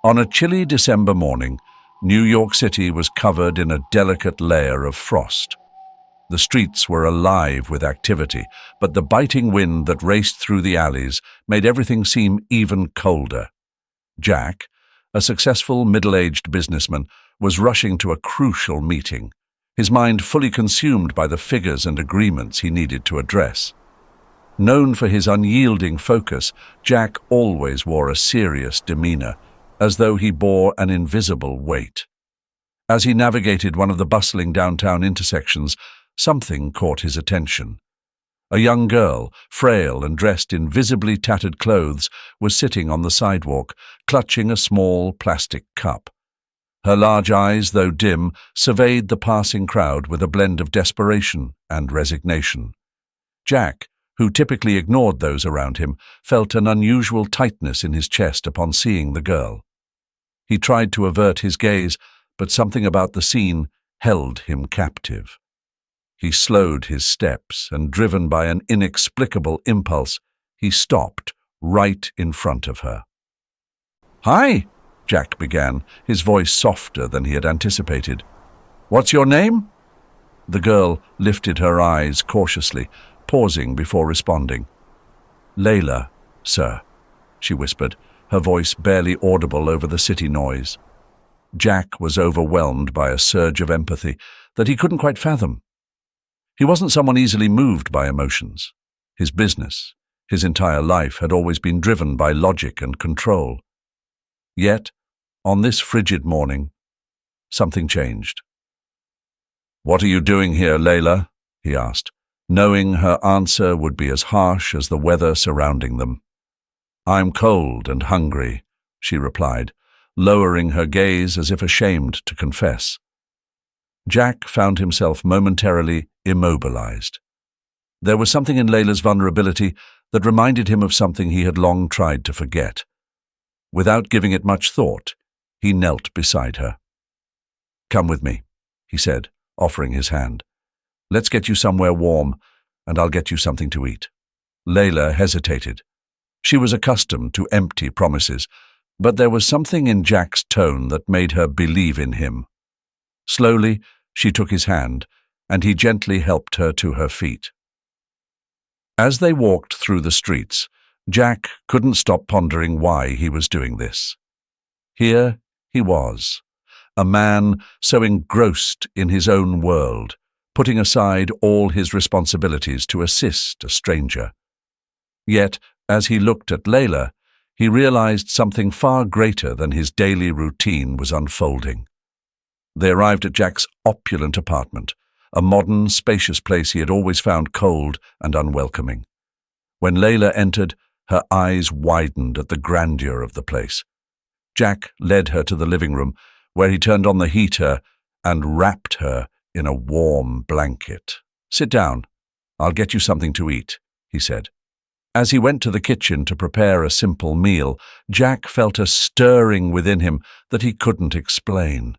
On a chilly December morning, New York City was covered in a delicate layer of frost. The streets were alive with activity, but the biting wind that raced through the alleys made everything seem even colder. Jack, a successful middle-aged businessman, was rushing to a crucial meeting, his mind fully consumed by the figures and agreements he needed to address. Known for his unyielding focus, Jack always wore a serious demeanor, as though he bore an invisible weight. As he navigated one of the bustling downtown intersections, something caught his attention. A young girl, frail and dressed in visibly tattered clothes, was sitting on the sidewalk, clutching a small plastic cup. Her large eyes, though dim, surveyed the passing crowd with a blend of desperation and resignation. Jack, who typically ignored those around him, felt an unusual tightness in his chest upon seeing the girl. He tried to avert his gaze, but something about the scene held him captive. He slowed his steps, and driven by an inexplicable impulse, he stopped right in front of her. "Hi," Jack began, his voice softer than he had anticipated. "What's your name?" The girl lifted her eyes cautiously, pausing before responding. "Lila, sir," she whispered, her voice barely audible over the city noise. Jack was overwhelmed by a surge of empathy that he couldn't quite fathom. He wasn't someone easily moved by emotions. His business, his entire life, had always been driven by logic and control. Yet, on this frigid morning, something changed. "What are you doing here, Lila?" he asked, knowing her answer would be as harsh as the weather surrounding them. "I'm cold and hungry," she replied, lowering her gaze as if ashamed to confess. Jack found himself momentarily immobilized. There was something in Lila's vulnerability that reminded him of something he had long tried to forget. Without giving it much thought, he knelt beside her. "Come with me," he said, offering his hand. "Let's get you somewhere warm, and I'll get you something to eat." Lila hesitated. She was accustomed to empty promises, but there was something in Jack's tone that made her believe in him. Slowly, she took his hand, and he gently helped her to her feet. As they walked through the streets, Jack couldn't stop pondering why he was doing this. Here he was, a man so engrossed in his own world, putting aside all his responsibilities to assist a stranger. Yet, as he looked at Lila, he realized something far greater than his daily routine was unfolding. They arrived at Jack's opulent apartment, a modern, spacious place he had always found cold and unwelcoming. When Lila entered, her eyes widened at the grandeur of the place. Jack led her to the living room, where he turned on the heater and wrapped her in a warm blanket. "Sit down. I'll get you something to eat," he said. As he went to the kitchen to prepare a simple meal, Jack felt a stirring within him that he couldn't explain.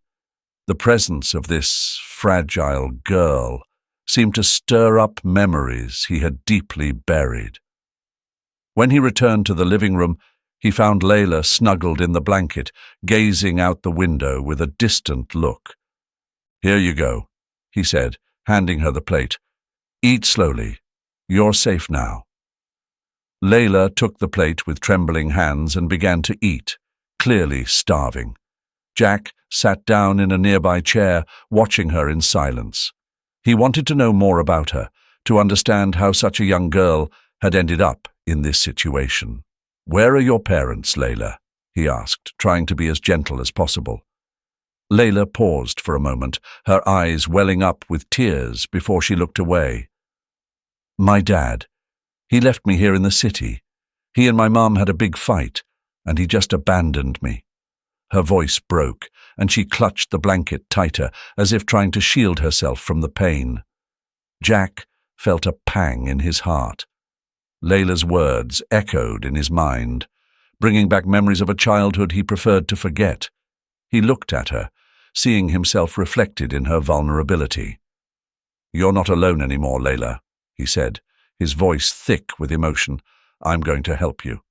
The presence of this fragile girl seemed to stir up memories he had deeply buried. When he returned to the living room, he found Lila snuggled in the blanket, gazing out the window with a distant look. "Here you go," he said, handing her the plate. "Eat slowly. You're safe now." Lila took the plate with trembling hands and began to eat, clearly starving. Jack sat down in a nearby chair, watching her in silence. He wanted to know more about her, to understand how such a young girl had ended up in this situation. "Where are your parents, Lila?" he asked, trying to be as gentle as possible. Lila paused for a moment, her eyes welling up with tears before she looked away. "My dad. He left me here in the city. He and my mom had a big fight, and he just abandoned me." Her voice broke, and she clutched the blanket tighter, as if trying to shield herself from the pain. Jack felt a pang in his heart. Lila's words echoed in his mind, bringing back memories of a childhood he preferred to forget. He looked at her, seeing himself reflected in her vulnerability. "You're not alone anymore, Lila," he said, his voice thick with emotion. "I'm going to help you."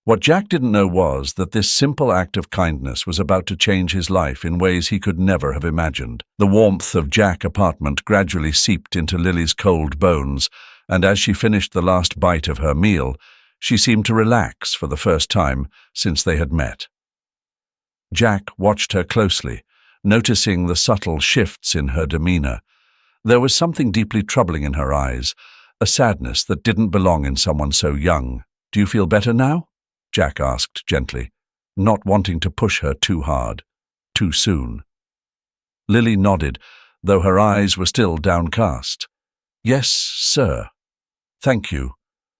What Jack didn't know was that this simple act of kindness was about to change his life in ways he could never have imagined. The warmth of Jack's apartment gradually seeped into Lily's cold bones, and as she finished the last bite of her meal, she seemed to relax for the first time since they had met. Jack watched her closely, noticing the subtle shifts in her demeanor. There was something deeply troubling in her eyes, a sadness that didn't belong in someone so young. "Do you feel better now?" Jack asked gently, not wanting to push her too hard, too soon. Lily nodded, though her eyes were still downcast. "Yes, sir. Thank you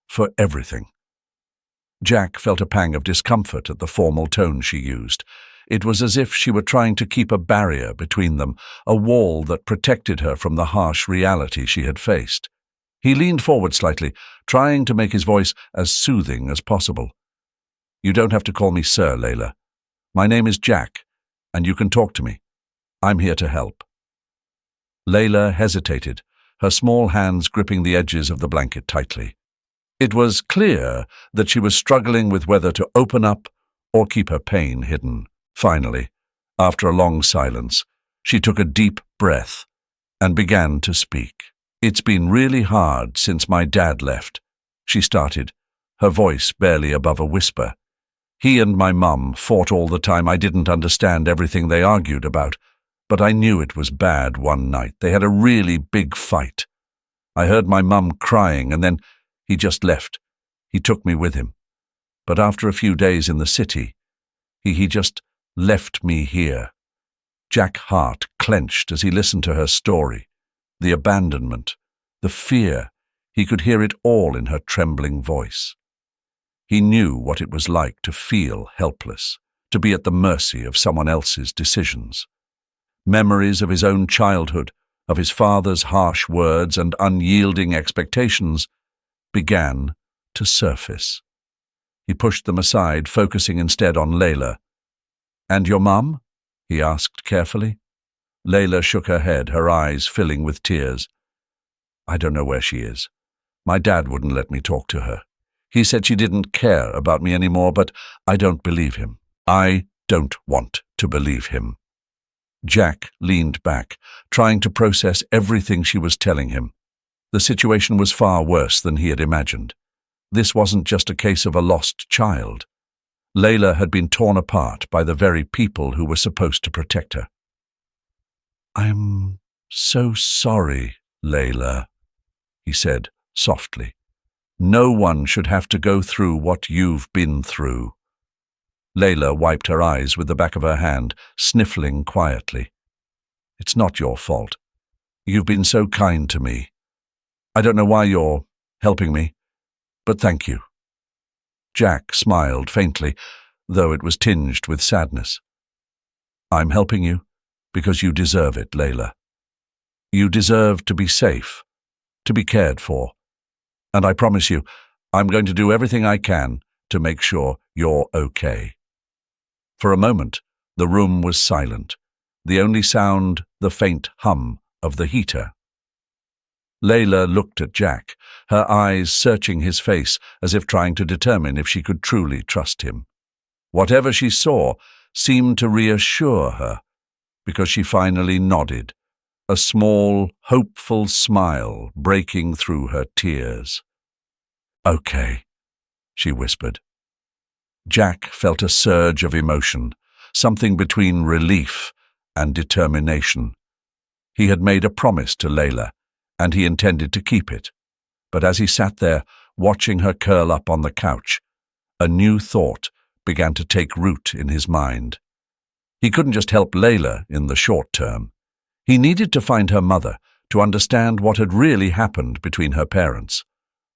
for everything." Jack felt a pang of discomfort at the formal tone she used. It was as if she were trying to keep a barrier between them, a wall that protected her from the harsh reality she had faced. He leaned forward slightly, trying to make his voice as soothing as possible. "You don't have to call me Sir, Lila. My name is Jack, and you can talk to me. I'm here to help." Lila hesitated, her small hands gripping the edges of the blanket tightly. It was clear that she was struggling with whether to open up or keep her pain hidden. Finally, after a long silence, she took a deep breath and began to speak. "It's been really hard since my dad left," she started, her voice barely above a whisper. "He and my mum fought all the time. I didn't understand everything they argued about, but I knew it was bad one night. They had a really big fight. I heard my mum crying, and then he just left. He took me with him. But after a few days in the city, he just left me here." Jack's heart clenched as he listened to her story. The abandonment, the fear, he could hear it all in her trembling voice. He knew what it was like to feel helpless, to be at the mercy of someone else's decisions. Memories of his own childhood, of his father's harsh words and unyielding expectations, began to surface. He pushed them aside, focusing instead on Lila. "And your mum?" he asked carefully. Lila shook her head, her eyes filling with tears. "I don't know where she is. My dad wouldn't let me talk to her. He said she didn't care about me anymore, but I don't believe him. I don't want to believe him." Jack leaned back, trying to process everything she was telling him. The situation was far worse than he had imagined. This wasn't just a case of a lost child. Lila had been torn apart by the very people who were supposed to protect her. "I'm so sorry, Lila," he said softly. "No one should have to go through what you've been through." Lila wiped her eyes with the back of her hand, sniffling quietly. "It's not your fault. You've been so kind to me. I don't know why you're helping me, but thank you." Jack smiled faintly, though it was tinged with sadness. "I'm helping you because you deserve it, Lila. You deserve to be safe, to be cared for. And I promise you, I'm going to do everything I can to make sure you're okay." For a moment, the room was silent, the only sound the faint hum of the heater. Lila looked at Jack, her eyes searching his face as if trying to determine if she could truly trust him. Whatever she saw seemed to reassure her, because she finally nodded, a small, hopeful smile breaking through her tears. "Okay," she whispered. Jack felt a surge of emotion, something between relief and determination. He had made a promise to Lila, and he intended to keep it. But as he sat there, watching her curl up on the couch, a new thought began to take root in his mind. He couldn't just help Lila in the short term. He needed to find her mother, to understand what had really happened between her parents.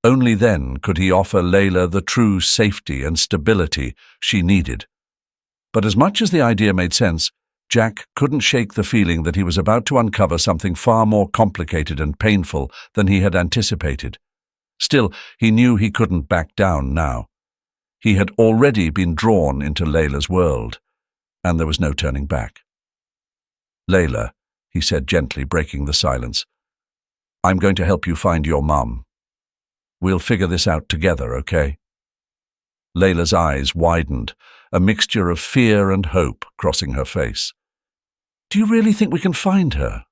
Only then could he offer Lila the true safety and stability she needed. But as much as the idea made sense, Jack couldn't shake the feeling that he was about to uncover something far more complicated and painful than he had anticipated. Still, he knew he couldn't back down now. He had already been drawn into Lila's world, and there was no turning back. "Lila," he said gently, breaking the silence, "I'm going to help you find your mum. We'll figure this out together, okay?" Layla's eyes widened, a mixture of fear and hope crossing her face. "Do you really think we can find her?"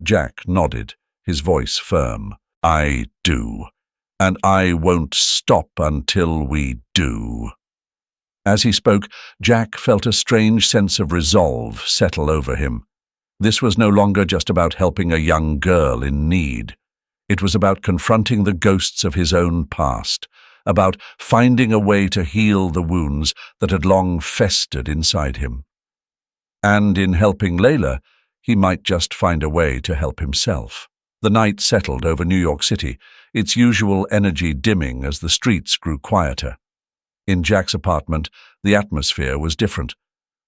Jack nodded, his voice firm. "I do, and I won't stop until we do." As he spoke, Jack felt a strange sense of resolve settle over him. This was no longer just about helping a young girl in need. It was about confronting the ghosts of his own past, about finding a way to heal the wounds that had long festered inside him. And in helping Layla, he might just find a way to help himself. The night settled over New York City, its usual energy dimming as the streets grew quieter. In Jack's apartment, the atmosphere was different.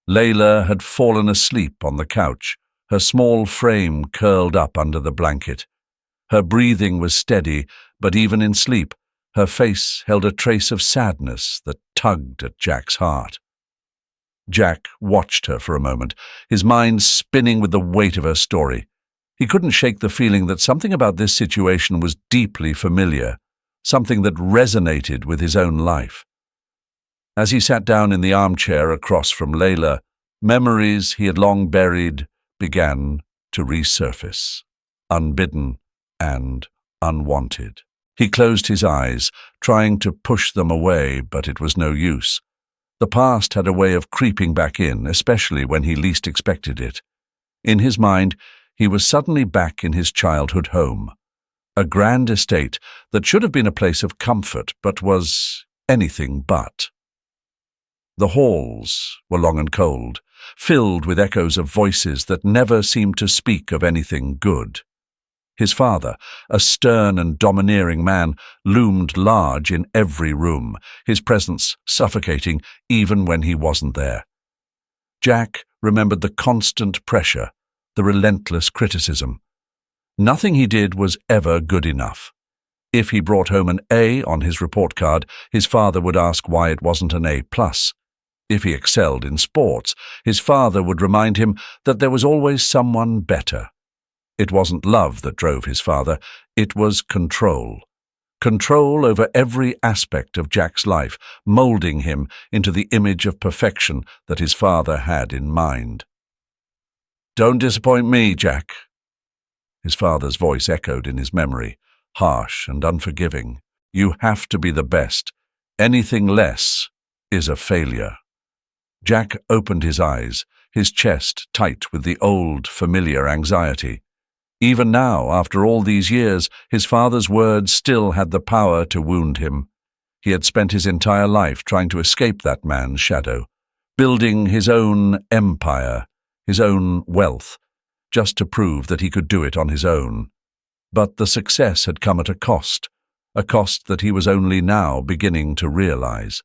Layla had fallen asleep on the couch, her small frame curled up under the blanket. Her breathing was steady, but even in sleep, her face held a trace of sadness that tugged at Jack's heart. Jack watched her for a moment, his mind spinning with the weight of her story. He couldn't shake the feeling that something about this situation was deeply familiar, something that resonated with his own life. As he sat down in the armchair across from Layla, memories he had long buried began to resurface, unbidden and unwanted. He closed his eyes, trying to push them away, but it was no use. The past had a way of creeping back in, especially when he least expected it. In his mind, he was suddenly back in his childhood home, a grand estate that should have been a place of comfort, but was anything but. The halls were long and cold, filled with echoes of voices that never seemed to speak of anything good. His father, a stern and domineering man, loomed large in every room, his presence suffocating even when he wasn't there. Jack remembered the constant pressure, the relentless criticism. Nothing he did was ever good enough. If he brought home an A on his report card, his father would ask why it wasn't an A+. If he excelled in sports, his father would remind him that there was always someone better. It wasn't love that drove his father, it was control. Control over every aspect of Jack's life, molding him into the image of perfection that his father had in mind. "Don't disappoint me, Jack." His father's voice echoed in his memory, harsh and unforgiving. "You have to be the best. Anything less is a failure." Jack opened his eyes, his chest tight with the old, familiar anxiety. Even now, after all these years, his father's words still had the power to wound him. He had spent his entire life trying to escape that man's shadow, building his own empire, his own wealth, just to prove that he could do it on his own. But the success had come at a cost that he was only now beginning to realize.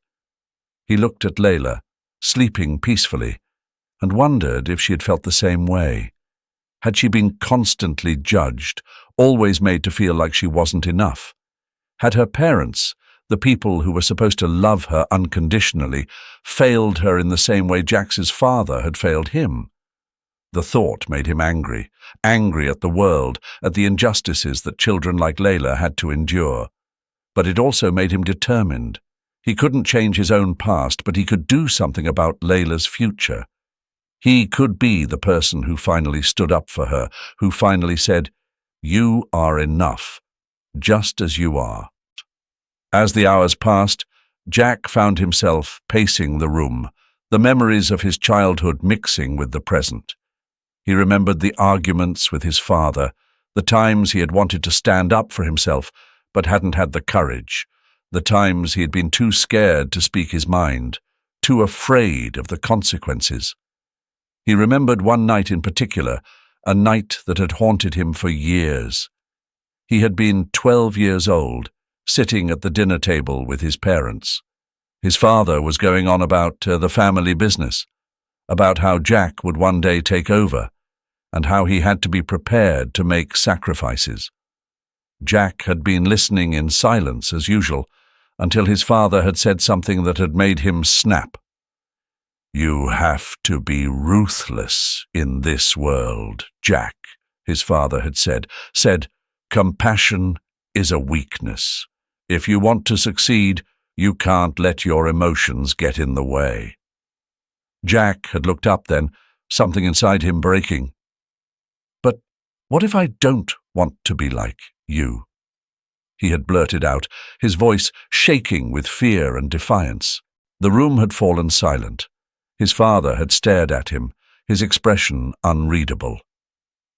He looked at Layla, sleeping peacefully, and wondered if she had felt the same way. Had she been constantly judged, always made to feel like she wasn't enough? Had her parents, the people who were supposed to love her unconditionally, failed her in the same way Jack's father had failed him? The thought made him angry at the world, at the injustices that children like Layla had to endure. But it also made him determined. He couldn't change his own past, but he could do something about Layla's future. He could be the person who finally stood up for her, who finally said, "You are enough, just as you are." As the hours passed, Jack found himself pacing the room, the memories of his childhood mixing with the present. He remembered the arguments with his father, the times he had wanted to stand up for himself but hadn't had the courage, the times he had been too scared to speak his mind, too afraid of the consequences. He remembered one night in particular, a night that had haunted him for years. He had been 12 years old, sitting at the dinner table with his parents. His father was going on about the family business, about how Jack would one day take over, and how he had to be prepared to make sacrifices. Jack had been listening in silence as usual, until his father had said something that had made him snap. "You have to be ruthless in this world, Jack," his father had said, compassion is a weakness. If you want to succeed, You can't let your emotions get in the way. Jack had looked up then, something inside him breaking. But what if I don't want to be like you? He had blurted out, his voice shaking with fear and defiance. The room had fallen silent. His father had stared at him, his expression unreadable.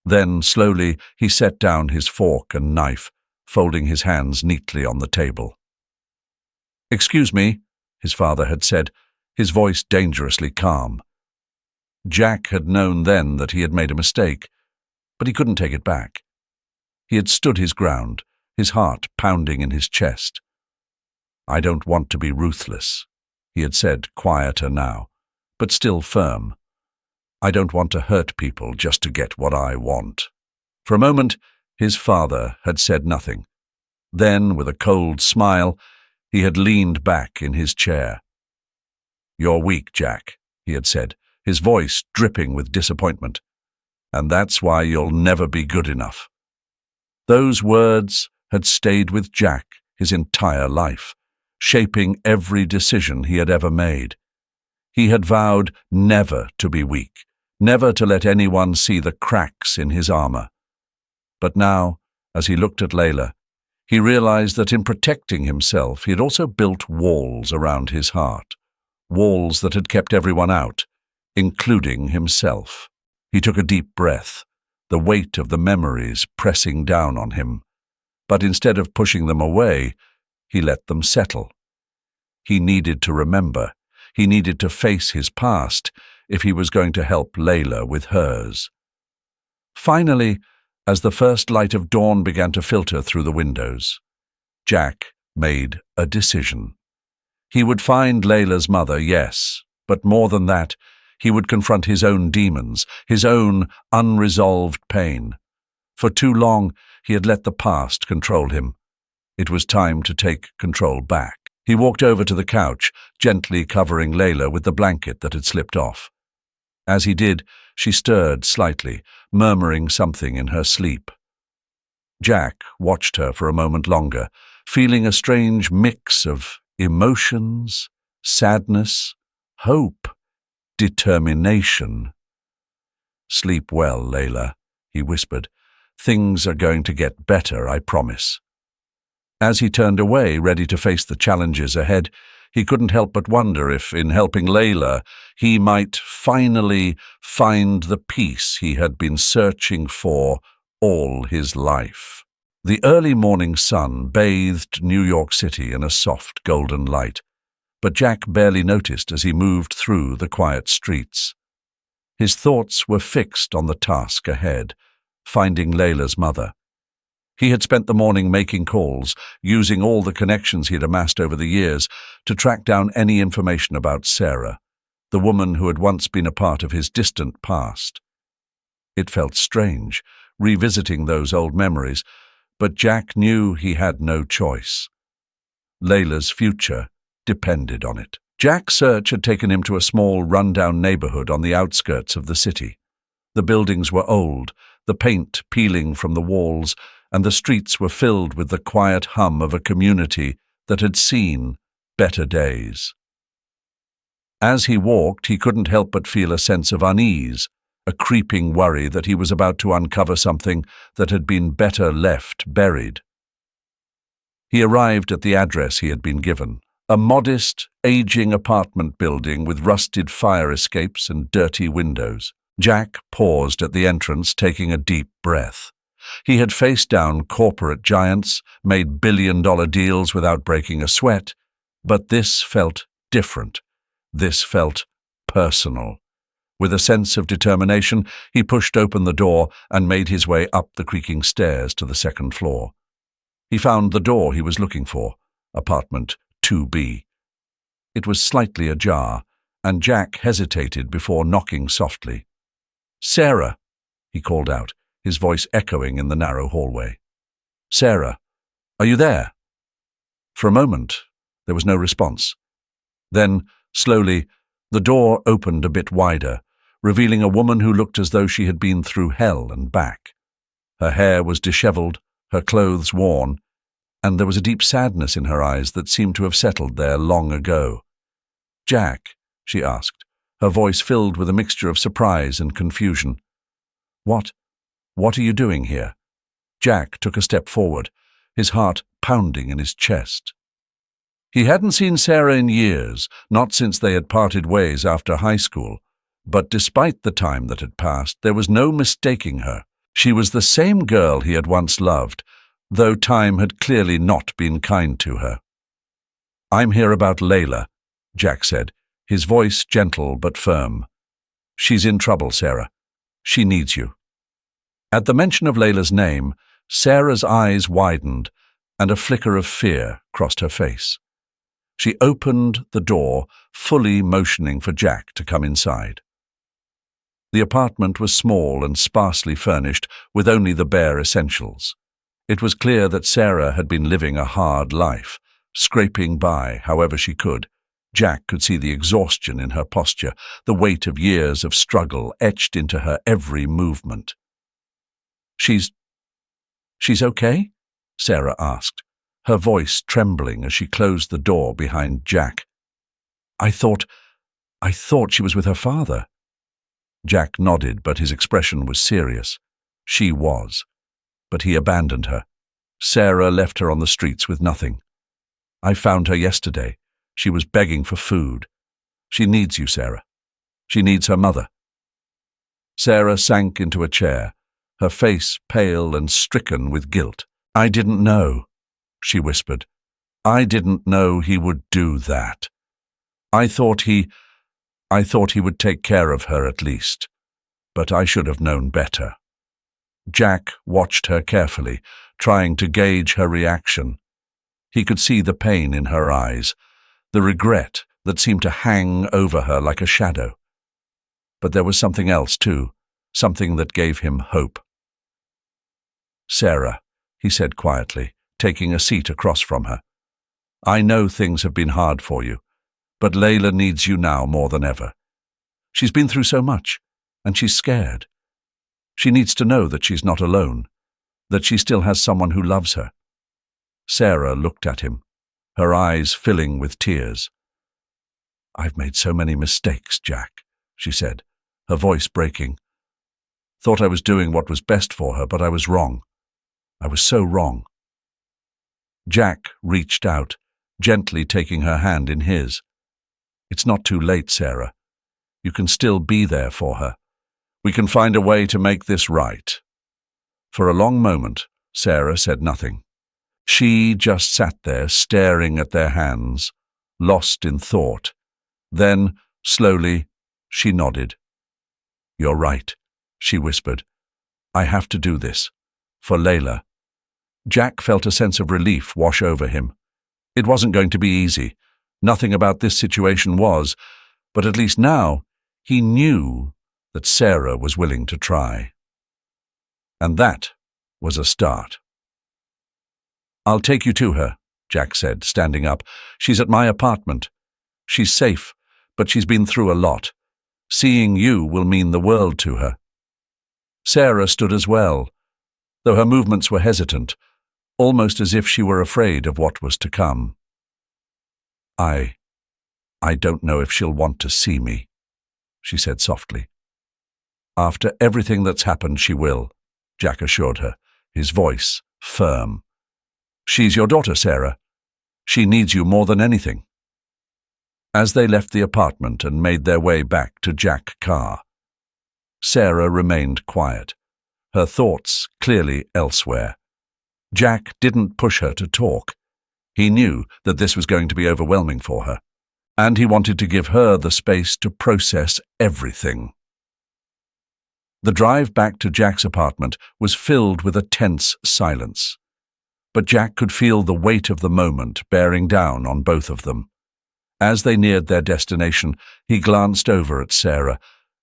Then, slowly, he set down his fork and knife, folding his hands neatly on the table. "Excuse me," his father had said, his voice dangerously calm. Jack had known then that he had made a mistake, but he couldn't take it back. He had stood his ground, his heart pounding in his chest. "I don't want to be ruthless," he had said, quieter now, but still firm. "I don't want to hurt people just to get what I want." For a moment, his father had said nothing. Then, with a cold smile, he had leaned back in his chair. "You're weak, Jack," he had said, his voice dripping with disappointment. "And that's why you'll never be good enough." Those words had stayed with Jack his entire life, shaping every decision he had ever made. He had vowed never to be weak, never to let anyone see the cracks in his armor. But now, as he looked at Lila, he realized that in protecting himself, he had also built walls around his heart, walls that had kept everyone out, including himself. He took a deep breath, the weight of the memories pressing down on him. But instead of pushing them away, he let them settle. He needed to remember. He needed to face his past if he was going to help Lila with hers. Finally, as the first light of dawn began to filter through the windows, Jack made a decision. He would find Lila's mother, yes, but more than that, he would confront his own demons, his own unresolved pain. For too long, he had let the past control him. It was time to take control back. He walked over to the couch, gently covering Lila with the blanket that had slipped off. As he did, she stirred slightly, murmuring something in her sleep. Jack watched her for a moment longer, feeling a strange mix of emotions, sadness, hope, determination. "Sleep well, Lila," he whispered. "Things are going to get better, I promise." As he turned away, ready to face the challenges ahead, he couldn't help but wonder if, in helping Lila, he might finally find the peace he had been searching for all his life. The early morning sun bathed New York City in a soft golden light, but Jack barely noticed as he moved through the quiet streets. His thoughts were fixed on the task ahead, finding Lila's mother. He had spent the morning making calls, using all the connections he had amassed over the years to track down any information about Sarah, the woman who had once been a part of his distant past. It felt strange, revisiting those old memories, but Jack knew he had no choice. Lila's future depended on it. Jack's search had taken him to a small, run-down neighborhood on the outskirts of the city. The buildings were old, the paint peeling from the walls, and the streets were filled with the quiet hum of a community that had seen better days. As he walked, he couldn't help but feel a sense of unease, a creeping worry that he was about to uncover something that had been better left buried. He arrived at the address he had been given, a modest, aging apartment building with rusted fire escapes and dirty windows. Jack paused at the entrance, taking a deep breath. He had faced down corporate giants, made billion-dollar deals without breaking a sweat, but this felt different. This felt personal. With a sense of determination, he pushed open the door and made his way up the creaking stairs to the second floor. He found the door he was looking for, apartment 2B. It was slightly ajar, and Jack hesitated before knocking softly. "Sarah," he called out, his voice echoing in the narrow hallway. "Sarah, are you there?" For a moment, there was no response. Then, slowly, the door opened a bit wider, revealing a woman who looked as though she had been through hell and back. Her hair was disheveled, her clothes worn, and there was a deep sadness in her eyes that seemed to have settled there long ago. "Jack?" she asked, her voice filled with a mixture of surprise and confusion. What are you doing here?" Jack took a step forward, his heart pounding in his chest. He hadn't seen Sarah in years, not since they had parted ways after high school, but despite the time that had passed, there was no mistaking her. She was the same girl he had once loved, though time had clearly not been kind to her. "I'm here about Lila," Jack said, his voice gentle but firm. "She's in trouble, Sarah. She needs you." At the mention of Lila's name, Sarah's eyes widened, and a flicker of fear crossed her face. She opened the door, fully motioning for Jack to come inside. The apartment was small and sparsely furnished, with only the bare essentials. It was clear that Sarah had been living a hard life, scraping by however she could. Jack could see the exhaustion in her posture, the weight of years of struggle etched into her every movement. She's okay?" Sarah asked, her voice trembling as she closed the door behind Jack. I thought she was with her father." Jack nodded, but his expression was serious. She was. But he abandoned her. Sarah left her on the streets with nothing. "I found her yesterday. She was begging for food. She needs you, Sarah. She needs her mother." Sarah sank into a chair, her face pale and stricken with guilt. "I didn't know," she whispered. "I didn't know he would do that. I thought he would take care of her at least, but I should have known better." Jack watched her carefully, trying to gauge her reaction. He could see the pain in her eyes, the regret that seemed to hang over her like a shadow. But there was something else too, something that gave him hope. "Sarah," he said quietly, taking a seat across from her, "I know things have been hard for you, but Lila needs you now more than ever. She's been through so much, and she's scared. She needs to know that she's not alone, that she still has someone who loves her." Sarah looked at him, her eyes filling with tears. "I've made so many mistakes, Jack," she said, her voice breaking. "Thought I was doing what was best for her, but I was wrong. I was so wrong." Jack reached out, gently taking her hand in his. "It's not too late, Sarah. You can still be there for her. We can find a way to make this right." For a long moment, Sarah said nothing. She just sat there staring at their hands, lost in thought. Then, slowly, she nodded. "You're right," she whispered. "I have to do this. For Lila." Jack felt a sense of relief wash over him. It wasn't going to be easy. Nothing about this situation was, but at least now he knew that Sarah was willing to try. And that was a start. "I'll take you to her," Jack said, standing up. "She's at my apartment. She's safe, but she's been through a lot. Seeing you will mean the world to her." Sarah stood as well, though her movements were hesitant, almost as if she were afraid of what was to come. I don't know if she'll want to see me," she said softly. "After everything that's happened, she will," Jack assured her, his voice firm. "She's your daughter, Sarah. She needs you more than anything." As they left the apartment and made their way back to Jack's car, Sarah remained quiet, her thoughts clearly elsewhere. Jack didn't push her to talk. He knew that this was going to be overwhelming for her, and he wanted to give her the space to process everything. The drive back to Jack's apartment was filled with a tense silence, but Jack could feel the weight of the moment bearing down on both of them. As they neared their destination, he glanced over at Sarah,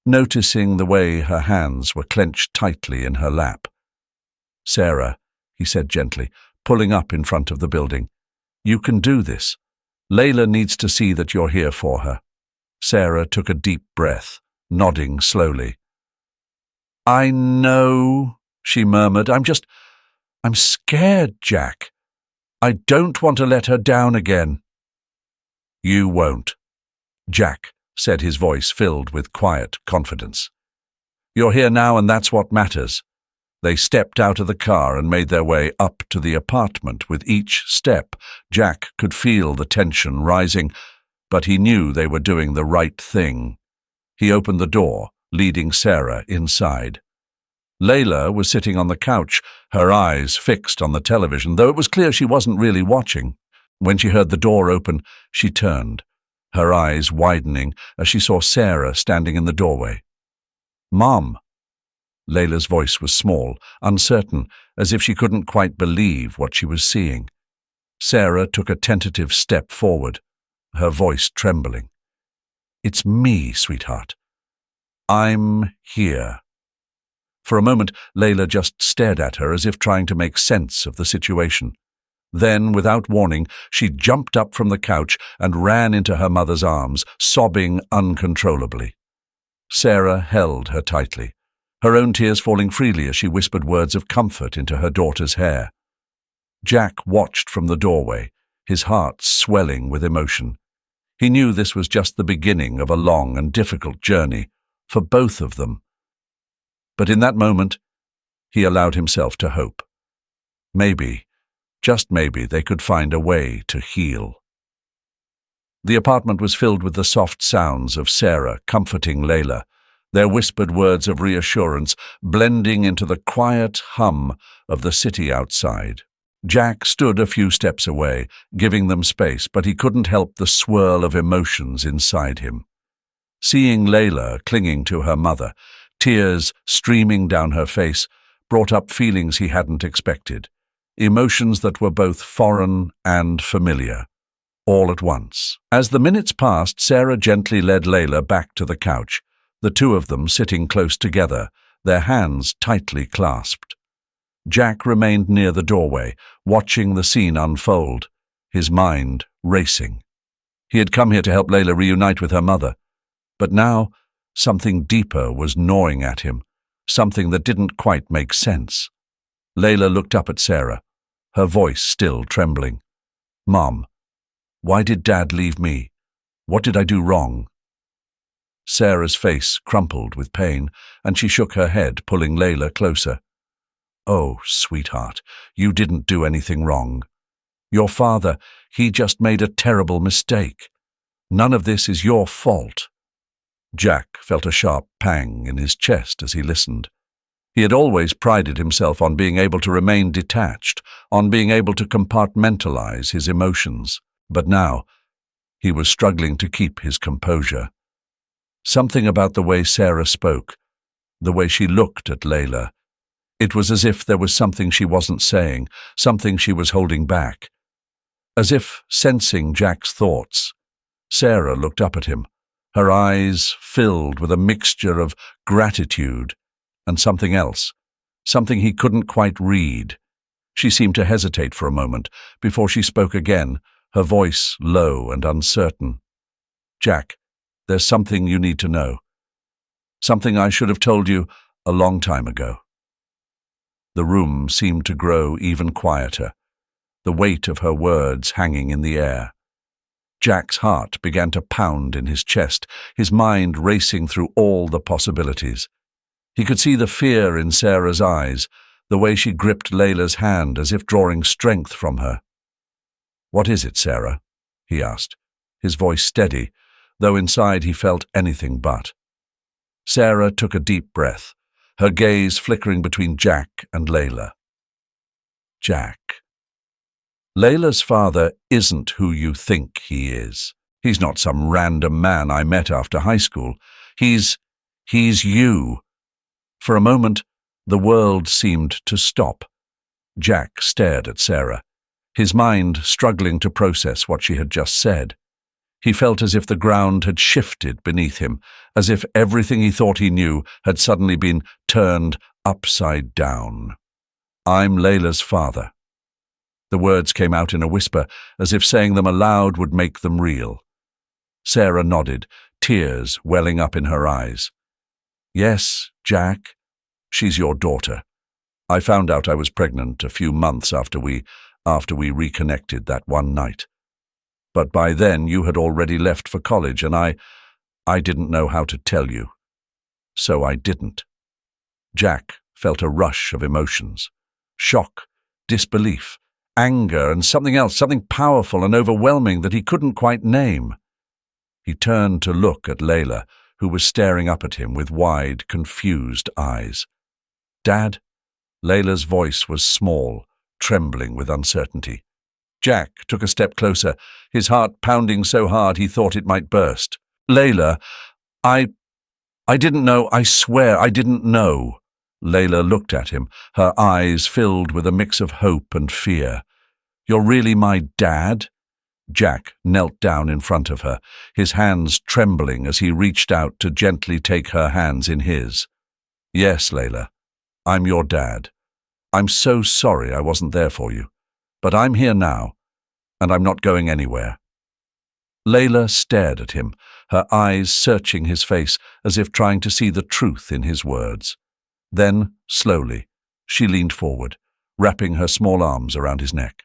noticing the way her hands were clenched tightly in her lap. "Sarah," he said gently, pulling up in front of the building, "you can do this. Lila needs to see that you're here for her." Sarah took a deep breath, nodding slowly. "I know," she murmured. I'm scared, Jack. I don't want to let her down again." "You won't," Jack said, his voice filled with quiet confidence. "You're here now, and that's what matters." They stepped out of the car and made their way up to the apartment. With each step, Jack could feel the tension rising, but he knew they were doing the right thing. He opened the door, leading Sarah inside. Lila was sitting on the couch, her eyes fixed on the television, though it was clear she wasn't really watching. When she heard the door open, she turned, her eyes widening as she saw Sarah standing in the doorway. "Mom." Layla's voice was small, uncertain, as if she couldn't quite believe what she was seeing. Sarah took a tentative step forward, her voice trembling. "It's me, sweetheart. I'm here." For a moment, Layla just stared at her as if trying to make sense of the situation. Then, without warning, she jumped up from the couch and ran into her mother's arms, sobbing uncontrollably. Sarah held her tightly, her own tears falling freely as she whispered words of comfort into her daughter's hair. Jack watched from the doorway, his heart swelling with emotion. He knew this was just the beginning of a long and difficult journey for both of them. But in that moment, he allowed himself to hope. Maybe, just maybe, they could find a way to heal. The apartment was filled with the soft sounds of Sarah comforting Layla, their whispered words of reassurance blending into the quiet hum of the city outside. Jack stood a few steps away, giving them space, but he couldn't help the swirl of emotions inside him. Seeing Layla clinging to her mother, tears streaming down her face, brought up feelings he hadn't expected, emotions that were both foreign and familiar, all at once. As the minutes passed, Sarah gently led Layla back to the couch, the two of them sitting close together, their hands tightly clasped. Jack remained near the doorway, watching the scene unfold, his mind racing. He had come here to help Layla reunite with her mother, but now something deeper was gnawing at him, something that didn't quite make sense. Layla looked up at Sarah, her voice still trembling. "Mom, why did Dad leave me? What did I do wrong?" Sarah's face crumpled with pain, and she shook her head, pulling Layla closer. "Oh, sweetheart, you didn't do anything wrong. Your father, he just made a terrible mistake. None of this is your fault." Jack felt a sharp pang in his chest as he listened. He had always prided himself on being able to remain detached, on being able to compartmentalize his emotions. But now, he was struggling to keep his composure. Something about the way Sarah spoke, the way she looked at Layla. It was as if there was something she wasn't saying, something she was holding back. As if sensing Jack's thoughts, Sarah looked up at him, her eyes filled with a mixture of gratitude and something else, something he couldn't quite read. She seemed to hesitate for a moment before she spoke again, her voice low and uncertain. "Jack, there's something you need to know. Something I should have told you a long time ago." The room seemed to grow even quieter, the weight of her words hanging in the air. Jack's heart began to pound in his chest, his mind racing through all the possibilities. He could see the fear in Sarah's eyes, the way she gripped Layla's hand as if drawing strength from her. "What is it, Sarah?" he asked, his voice steady, though inside he felt anything but. Sarah took a deep breath, her gaze flickering between Jack and Layla. "Jack, Layla's father isn't who you think he is. He's not some random man I met after high school. He's you." For a moment, the world seemed to stop. Jack stared at Sarah, his mind struggling to process what she had just said. He felt as if the ground had shifted beneath him, as if everything he thought he knew had suddenly been turned upside down. "I'm Layla's father." The words came out in a whisper, as if saying them aloud would make them real. Sarah nodded, tears welling up in her eyes. "Yes, Jack, she's your daughter. I found out I was pregnant a few months after we after we reconnected that one night. But by then you had already left for college, and I didn't know how to tell you. So I didn't." Jack felt a rush of emotions. Shock, disbelief, anger, and something else, something powerful and overwhelming that he couldn't quite name. He turned to look at Lila, who was staring up at him with wide, confused eyes. "Dad?" Layla's voice was small, trembling with uncertainty. Jack took a step closer, his heart pounding so hard he thought it might burst. "Layla, I didn't know, I swear I didn't know." Layla looked at him, her eyes filled with a mix of hope and fear. "You're really my dad?" Jack knelt down in front of her, his hands trembling as he reached out to gently take her hands in his. "Yes, Layla, I'm your dad. I'm so sorry I wasn't there for you. But I'm here now, and I'm not going anywhere." Layla stared at him, her eyes searching his face as if trying to see the truth in his words. Then, slowly, she leaned forward, wrapping her small arms around his neck.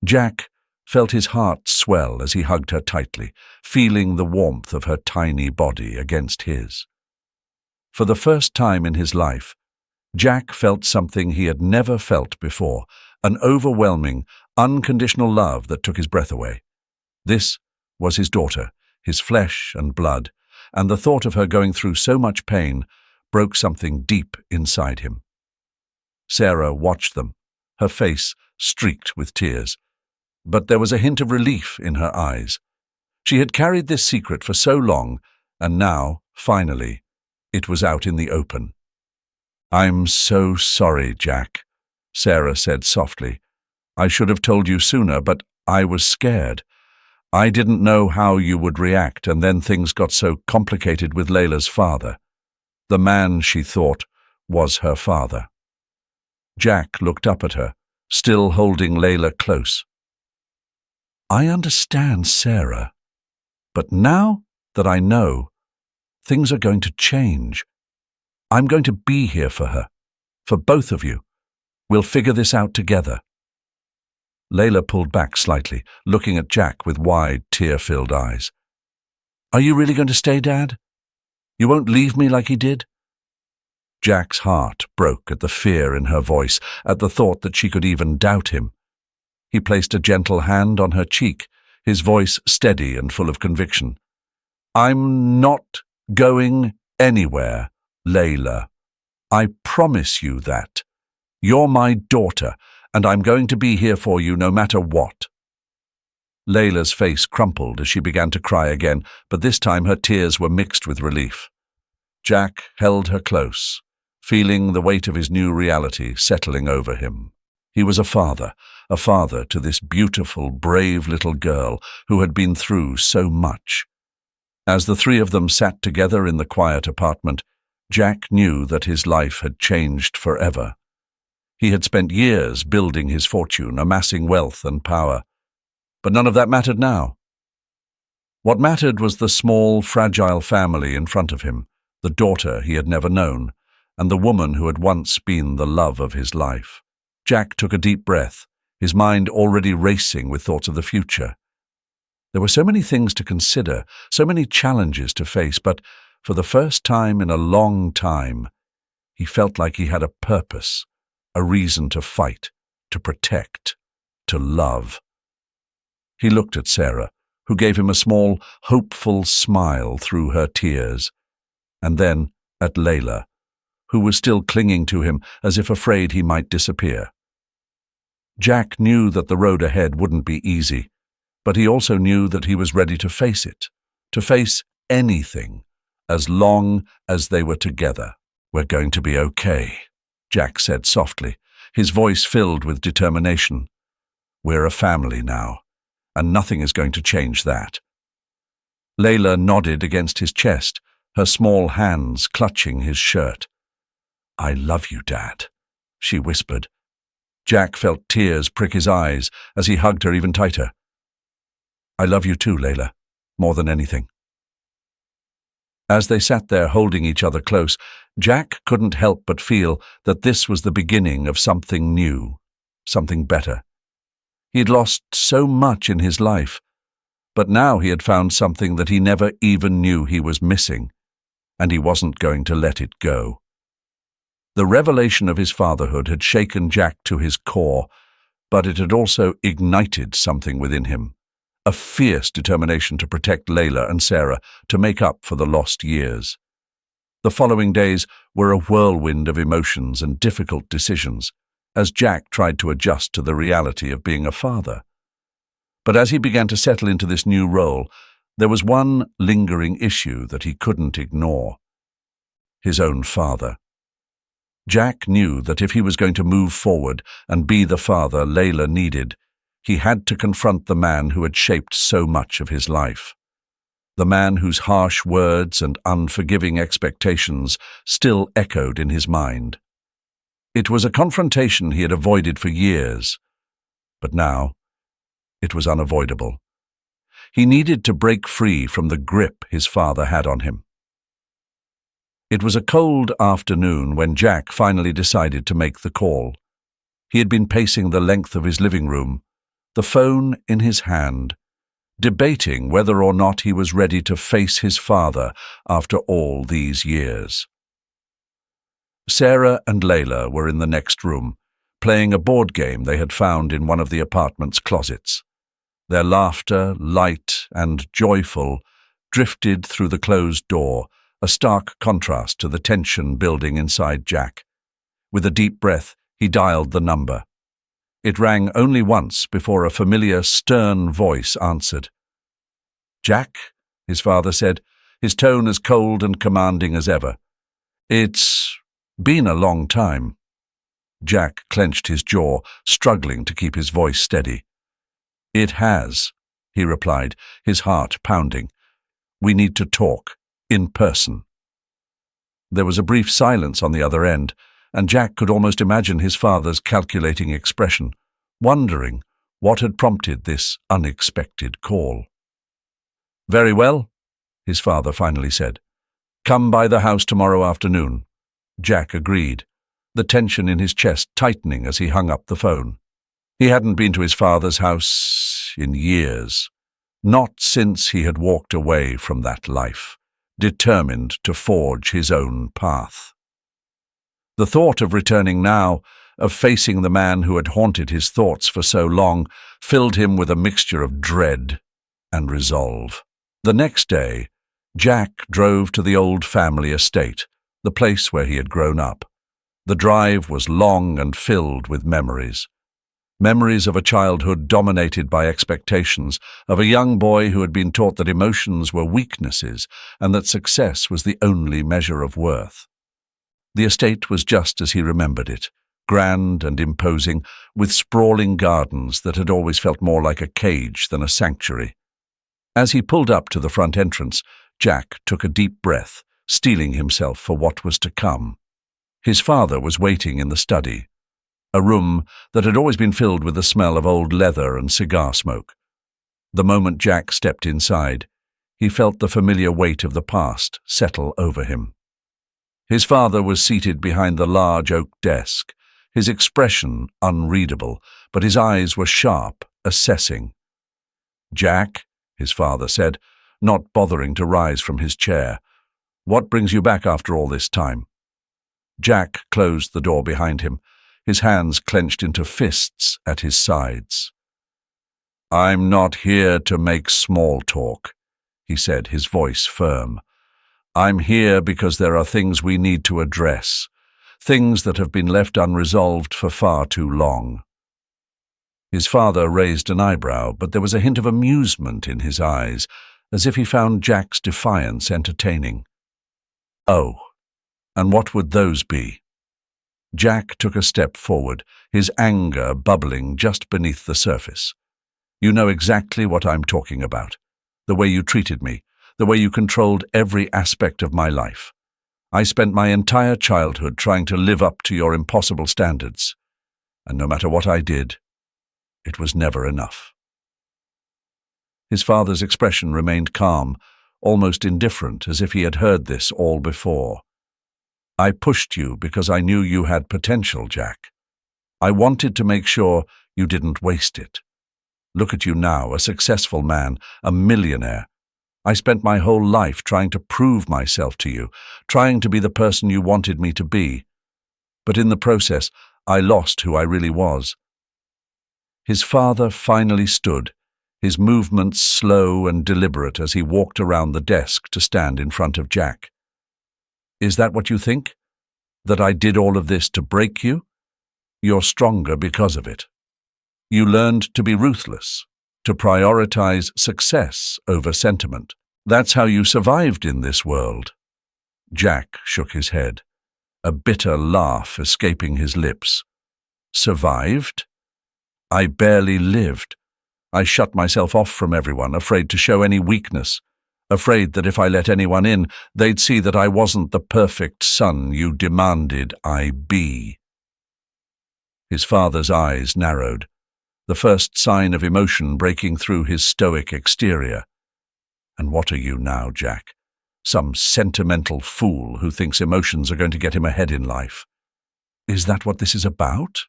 Jack felt his heart swell as he hugged her tightly, feeling the warmth of her tiny body against his. For the first time in his life, Jack felt something he had never felt before, an overwhelming, unconditional love that took his breath away. This was his daughter, his flesh and blood, and the thought of her going through so much pain broke something deep inside him. Sarah watched them, her face streaked with tears, but there was a hint of relief in her eyes. She had carried this secret for so long, and now, finally, it was out in the open. "I'm so sorry, Jack," Sarah said softly. "I should have told you sooner, but I was scared. I didn't know how you would react, and then things got so complicated with Layla's father. The man she thought was her father." Jack looked up at her, still holding Layla close. "I understand, Sarah. But now that I know, things are going to change. I'm going to be here for her, for both of you. We'll figure this out together." Layla pulled back slightly, looking at Jack with wide, tear-filled eyes. "Are you really going to stay, Dad? You won't leave me like he did?" Jack's heart broke at the fear in her voice, at the thought that she could even doubt him. He placed a gentle hand on her cheek, his voice steady and full of conviction. "I'm not going anywhere, Layla. I promise you that. You're my daughter, and I'm going to be here for you no matter what." Layla's face crumpled as she began to cry again, but this time her tears were mixed with relief. Jack held her close, feeling the weight of his new reality settling over him. He was a father to this beautiful, brave little girl who had been through so much. As the three of them sat together in the quiet apartment, Jack knew that his life had changed forever. He had spent years building his fortune, amassing wealth and power. But none of that mattered now. What mattered was the small, fragile family in front of him, the daughter he had never known, and the woman who had once been the love of his life. Jack took a deep breath, his mind already racing with thoughts of the future. There were so many things to consider, so many challenges to face, but for the first time in a long time, he felt like he had a purpose, a reason to fight, to protect, to love. He looked at Sarah, who gave him a small, hopeful smile through her tears, and then at Layla, who was still clinging to him as if afraid he might disappear. Jack knew that the road ahead wouldn't be easy, but he also knew that he was ready to face it, to face anything, as long as they were together. "We're going to be okay," Jack said softly, his voice filled with determination. "We're a family now, and nothing is going to change that." Layla nodded against his chest, her small hands clutching his shirt. "I love you, Dad," she whispered. Jack felt tears prick his eyes as he hugged her even tighter. "I love you too, Layla, more than anything." As they sat there holding each other close, Jack couldn't help but feel that this was the beginning of something new, something better. He'd lost so much in his life, but now he had found something that he never even knew he was missing, and he wasn't going to let it go. The revelation of his fatherhood had shaken Jack to his core, but it had also ignited something within him, a fierce determination to protect Lila and Sarah, to make up for the lost years. The following days were a whirlwind of emotions and difficult decisions, as Jack tried to adjust to the reality of being a father. But as he began to settle into this new role, there was one lingering issue that he couldn't ignore: his own father. Jack knew that if he was going to move forward and be the father Lila needed, he had to confront the man who had shaped so much of his life. The man whose harsh words and unforgiving expectations still echoed in his mind. It was a confrontation he had avoided for years, but now it was unavoidable. He needed to break free from the grip his father had on him. It was a cold afternoon when Jack finally decided to make the call. He had been pacing the length of his living room, the phone in his hand, debating whether or not he was ready to face his father after all these years. Sarah and Layla were in the next room, playing a board game they had found in one of the apartment's closets. Their laughter, light and joyful, drifted through the closed door, a stark contrast to the tension building inside Jack. With a deep breath, he dialed the number. It rang only once before a familiar, stern voice answered. "Jack," his father said, his tone as cold and commanding as ever. "It's been a long time." Jack clenched his jaw, struggling to keep his voice steady. "It has," he replied, his heart pounding. "We need to talk, in person." There was a brief silence on the other end, and Jack could almost imagine his father's calculating expression, wondering what had prompted this unexpected call. "Very well," his father finally said. "Come by the house tomorrow afternoon." Jack agreed, the tension in his chest tightening as he hung up the phone. He hadn't been to his father's house in years, not since he had walked away from that life, determined to forge his own path. The thought of returning now, of facing the man who had haunted his thoughts for so long, filled him with a mixture of dread and resolve. The next day, Jack drove to the old family estate, the place where he had grown up. The drive was long and filled with memories. Memories of a childhood dominated by expectations, of a young boy who had been taught that emotions were weaknesses and that success was the only measure of worth. The estate was just as he remembered it, grand and imposing, with sprawling gardens that had always felt more like a cage than a sanctuary. As he pulled up to the front entrance, Jack took a deep breath, steeling himself for what was to come. His father was waiting in the study, a room that had always been filled with the smell of old leather and cigar smoke. The moment Jack stepped inside, he felt the familiar weight of the past settle over him. His father was seated behind the large oak desk, his expression unreadable, but his eyes were sharp, assessing. "Jack," his father said, not bothering to rise from his chair, "what brings you back after all this time?" Jack closed the door behind him, his hands clenched into fists at his sides. "I'm not here to make small talk," he said, his voice firm. "I'm here because there are things we need to address, things that have been left unresolved for far too long." His father raised an eyebrow, but there was a hint of amusement in his eyes, as if he found Jack's defiance entertaining. "Oh, and what would those be?" Jack took a step forward, his anger bubbling just beneath the surface. "You know exactly what I'm talking about. The way you treated me, the way you controlled every aspect of my life. I spent my entire childhood trying to live up to your impossible standards, and no matter what I did, it was never enough." His father's expression remained calm, almost indifferent, as if he had heard this all before. "I pushed you because I knew you had potential, Jack. I wanted to make sure you didn't waste it. Look at you now, a successful man, a millionaire. I spent my whole life trying to prove myself to you, trying to be the person you wanted me to be. But in the process, I lost who I really was." His father finally stood, his movements slow and deliberate as he walked around the desk to stand in front of Jack. "Is that what you think? That I did all of this to break you? You're stronger because of it. You learned to be ruthless, to prioritize success over sentiment. That's how you survived in this world." Jack shook his head, a bitter laugh escaping his lips. "Survived? I barely lived. I shut myself off from everyone, afraid to show any weakness, afraid that if I let anyone in, they'd see that I wasn't the perfect son you demanded I be." His father's eyes narrowed, the first sign of emotion breaking through his stoic exterior. "And what are you now, Jack? Some sentimental fool who thinks emotions are going to get him ahead in life? Is that what this is about?"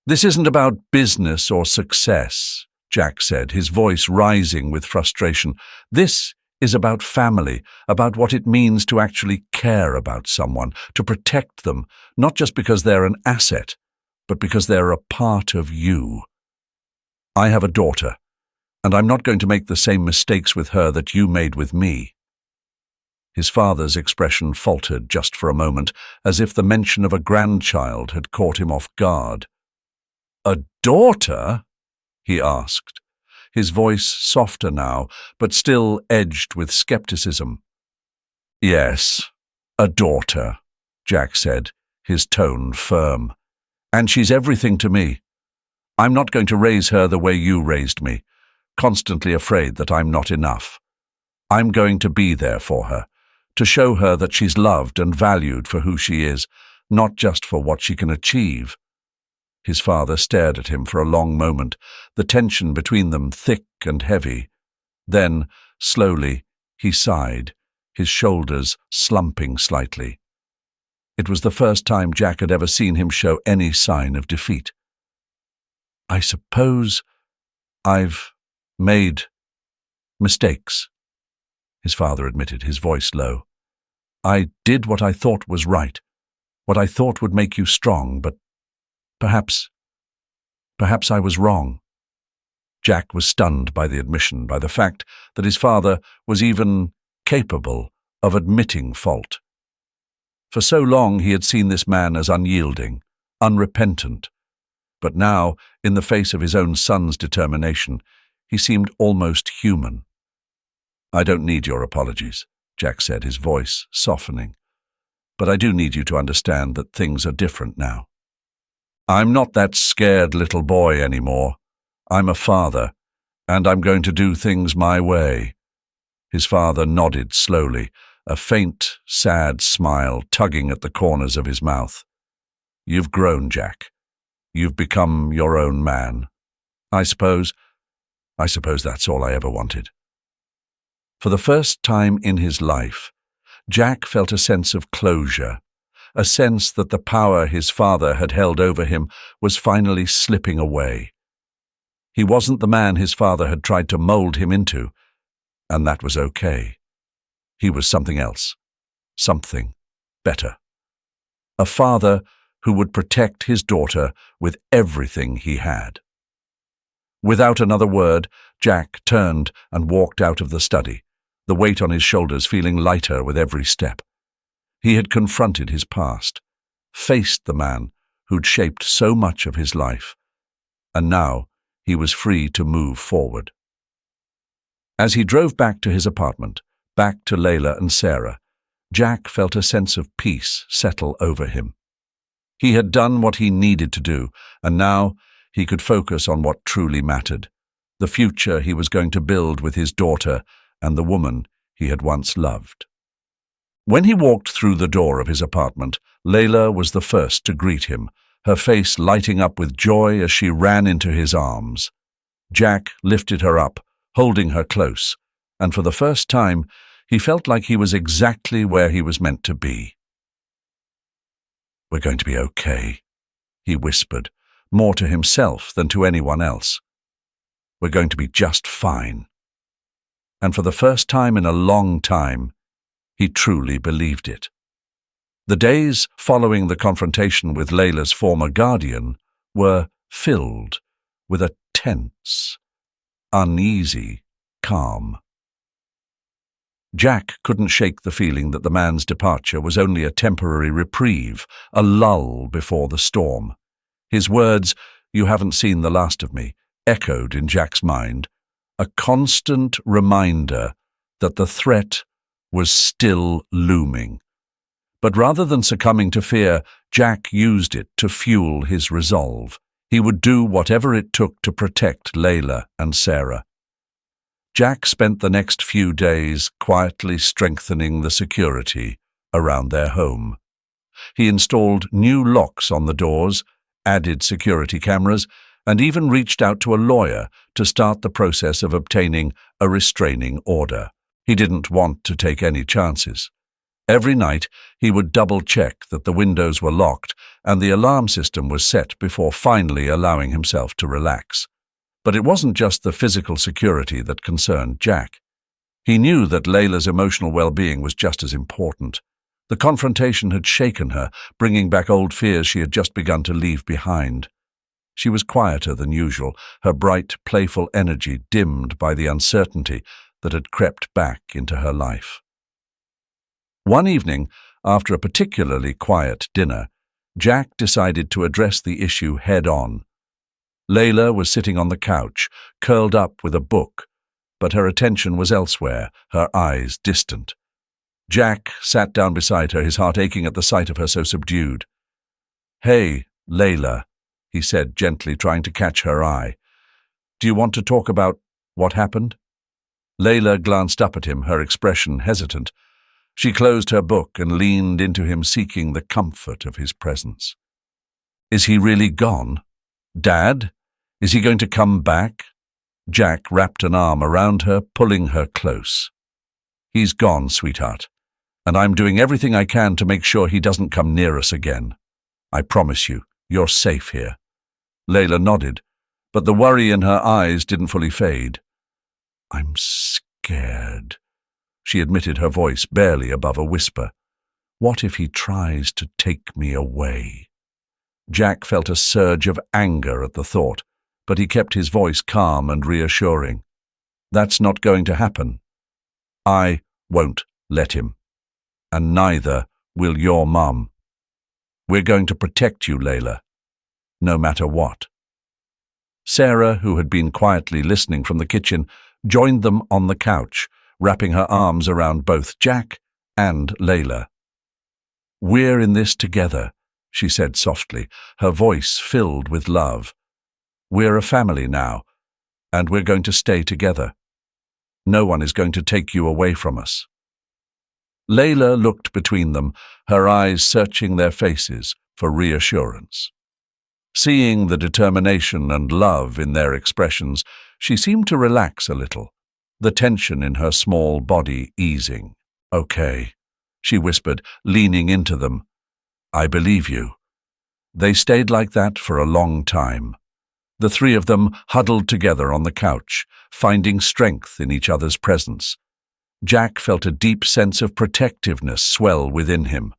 "This isn't about business or success," Jack said, his voice rising with frustration. "This is about family, about what it means to actually care about someone, to protect them, not just because they're an asset, but because they're a part of you. I have a daughter, and I'm not going to make the same mistakes with her that you made with me." His father's expression faltered just for a moment, as if the mention of a grandchild had caught him off guard. "A daughter?" he asked, his voice softer now, but still edged with skepticism. "Yes, a daughter," Jack said, his tone firm. "And she's everything to me. I'm not going to raise her the way you raised me, constantly afraid that I'm not enough. I'm going to be there for her, to show her that she's loved and valued for who she is, not just for what she can achieve." His father stared at him for a long moment, the tension between them thick and heavy. Then, slowly, he sighed, his shoulders slumping slightly. It was the first time Jack had ever seen him show any sign of defeat. "I suppose I've made mistakes," his father admitted, his voice low. "I did what I thought was right, what I thought would make you strong, but perhaps I was wrong." Jack was stunned by the admission, by the fact that his father was even capable of admitting fault. For so long he had seen this man as unyielding, unrepentant, but now, in the face of his own son's determination, he seemed almost human. "I don't need your apologies," Jack said, his voice softening. "But I do need you to understand that things are different now. I'm not that scared little boy anymore. I'm a father, and I'm going to do things my way." His father nodded slowly, a faint, sad smile tugging at the corners of his mouth. "You've grown, Jack. You've become your own man. I suppose that's all I ever wanted." For the first time in his life, Jack felt a sense of closure, a sense that the power his father had held over him was finally slipping away. He wasn't the man his father had tried to mold him into, and that was okay. He was something else, something better. A father who would protect his daughter with everything he had. Without another word, Jack turned and walked out of the study, the weight on his shoulders feeling lighter with every step. He had confronted his past, faced the man who'd shaped so much of his life, and now he was free to move forward. As he drove back to his apartment, back to Lila and Sarah, Jack felt a sense of peace settle over him. He had done what he needed to do, and now he could focus on what truly mattered, the future he was going to build with his daughter and the woman he had once loved. When he walked through the door of his apartment, Lila was the first to greet him, her face lighting up with joy as she ran into his arms. Jack lifted her up, holding her close, and for the first time, he felt like he was exactly where he was meant to be. "We're going to be okay," he whispered, more to himself than to anyone else. We're going to be just fine." And for the first time in a long time, he truly believed it. The days following the confrontation with Lila's former guardian were filled with a tense, uneasy calm. Jack couldn't shake the feeling that the man's departure was only a temporary reprieve, a lull before the storm. His words, "You haven't seen the last of me," echoed in Jack's mind, a constant reminder that the threat was still looming. But rather than succumbing to fear, Jack used it to fuel his resolve. He would do whatever it took to protect Lila and Sarah. Jack spent the next few days quietly strengthening the security around their home. He installed new locks on the doors, added security cameras, and even reached out to a lawyer to start the process of obtaining a restraining order. He didn't want to take any chances. Every night, he would double-check that the windows were locked and the alarm system was set before finally allowing himself to relax. But it wasn't just the physical security that concerned Jack. He knew that Lila's emotional well-being was just as important. The confrontation had shaken her, bringing back old fears she had just begun to leave behind. She was quieter than usual, her bright, playful energy dimmed by the uncertainty that had crept back into her life. One evening, after a particularly quiet dinner, Jack decided to address the issue head-on. Lila was sitting on the couch, curled up with a book, but her attention was elsewhere, her eyes distant. Jack sat down beside her, his heart aching at the sight of her so subdued. "Hey, Lila," he said gently, trying to catch her eye. "Do you want to talk about what happened?" Lila glanced up at him, her expression hesitant. She closed her book and leaned into him, seeking the comfort of his presence. "Is he really gone? Dad? Is he going to come back?" Jack wrapped an arm around her, pulling her close. "He's gone, sweetheart, and I'm doing everything I can to make sure he doesn't come near us again. I promise you, you're safe here." Lila nodded, but the worry in her eyes didn't fully fade. "I'm scared," she admitted, her voice barely above a whisper. "What if he tries to take me away?" Jack felt a surge of anger at the thought, but he kept his voice calm and reassuring. "That's not going to happen. I won't let him. And neither will your mum. We're going to protect you, Lila, no matter what." Sarah, who had been quietly listening from the kitchen, joined them on the couch, wrapping her arms around both Jack and Lila. "We're in this together," she said softly, her voice filled with love. "We're a family now, and we're going to stay together. No one is going to take you away from us." Lila looked between them, her eyes searching their faces for reassurance. Seeing the determination and love in their expressions, she seemed to relax a little, the tension in her small body easing. "Okay," she whispered, leaning into them. "I believe you." They stayed like that for a long time. The three of them huddled together on the couch, finding strength in each other's presence. Jack felt a deep sense of protectiveness swell within him.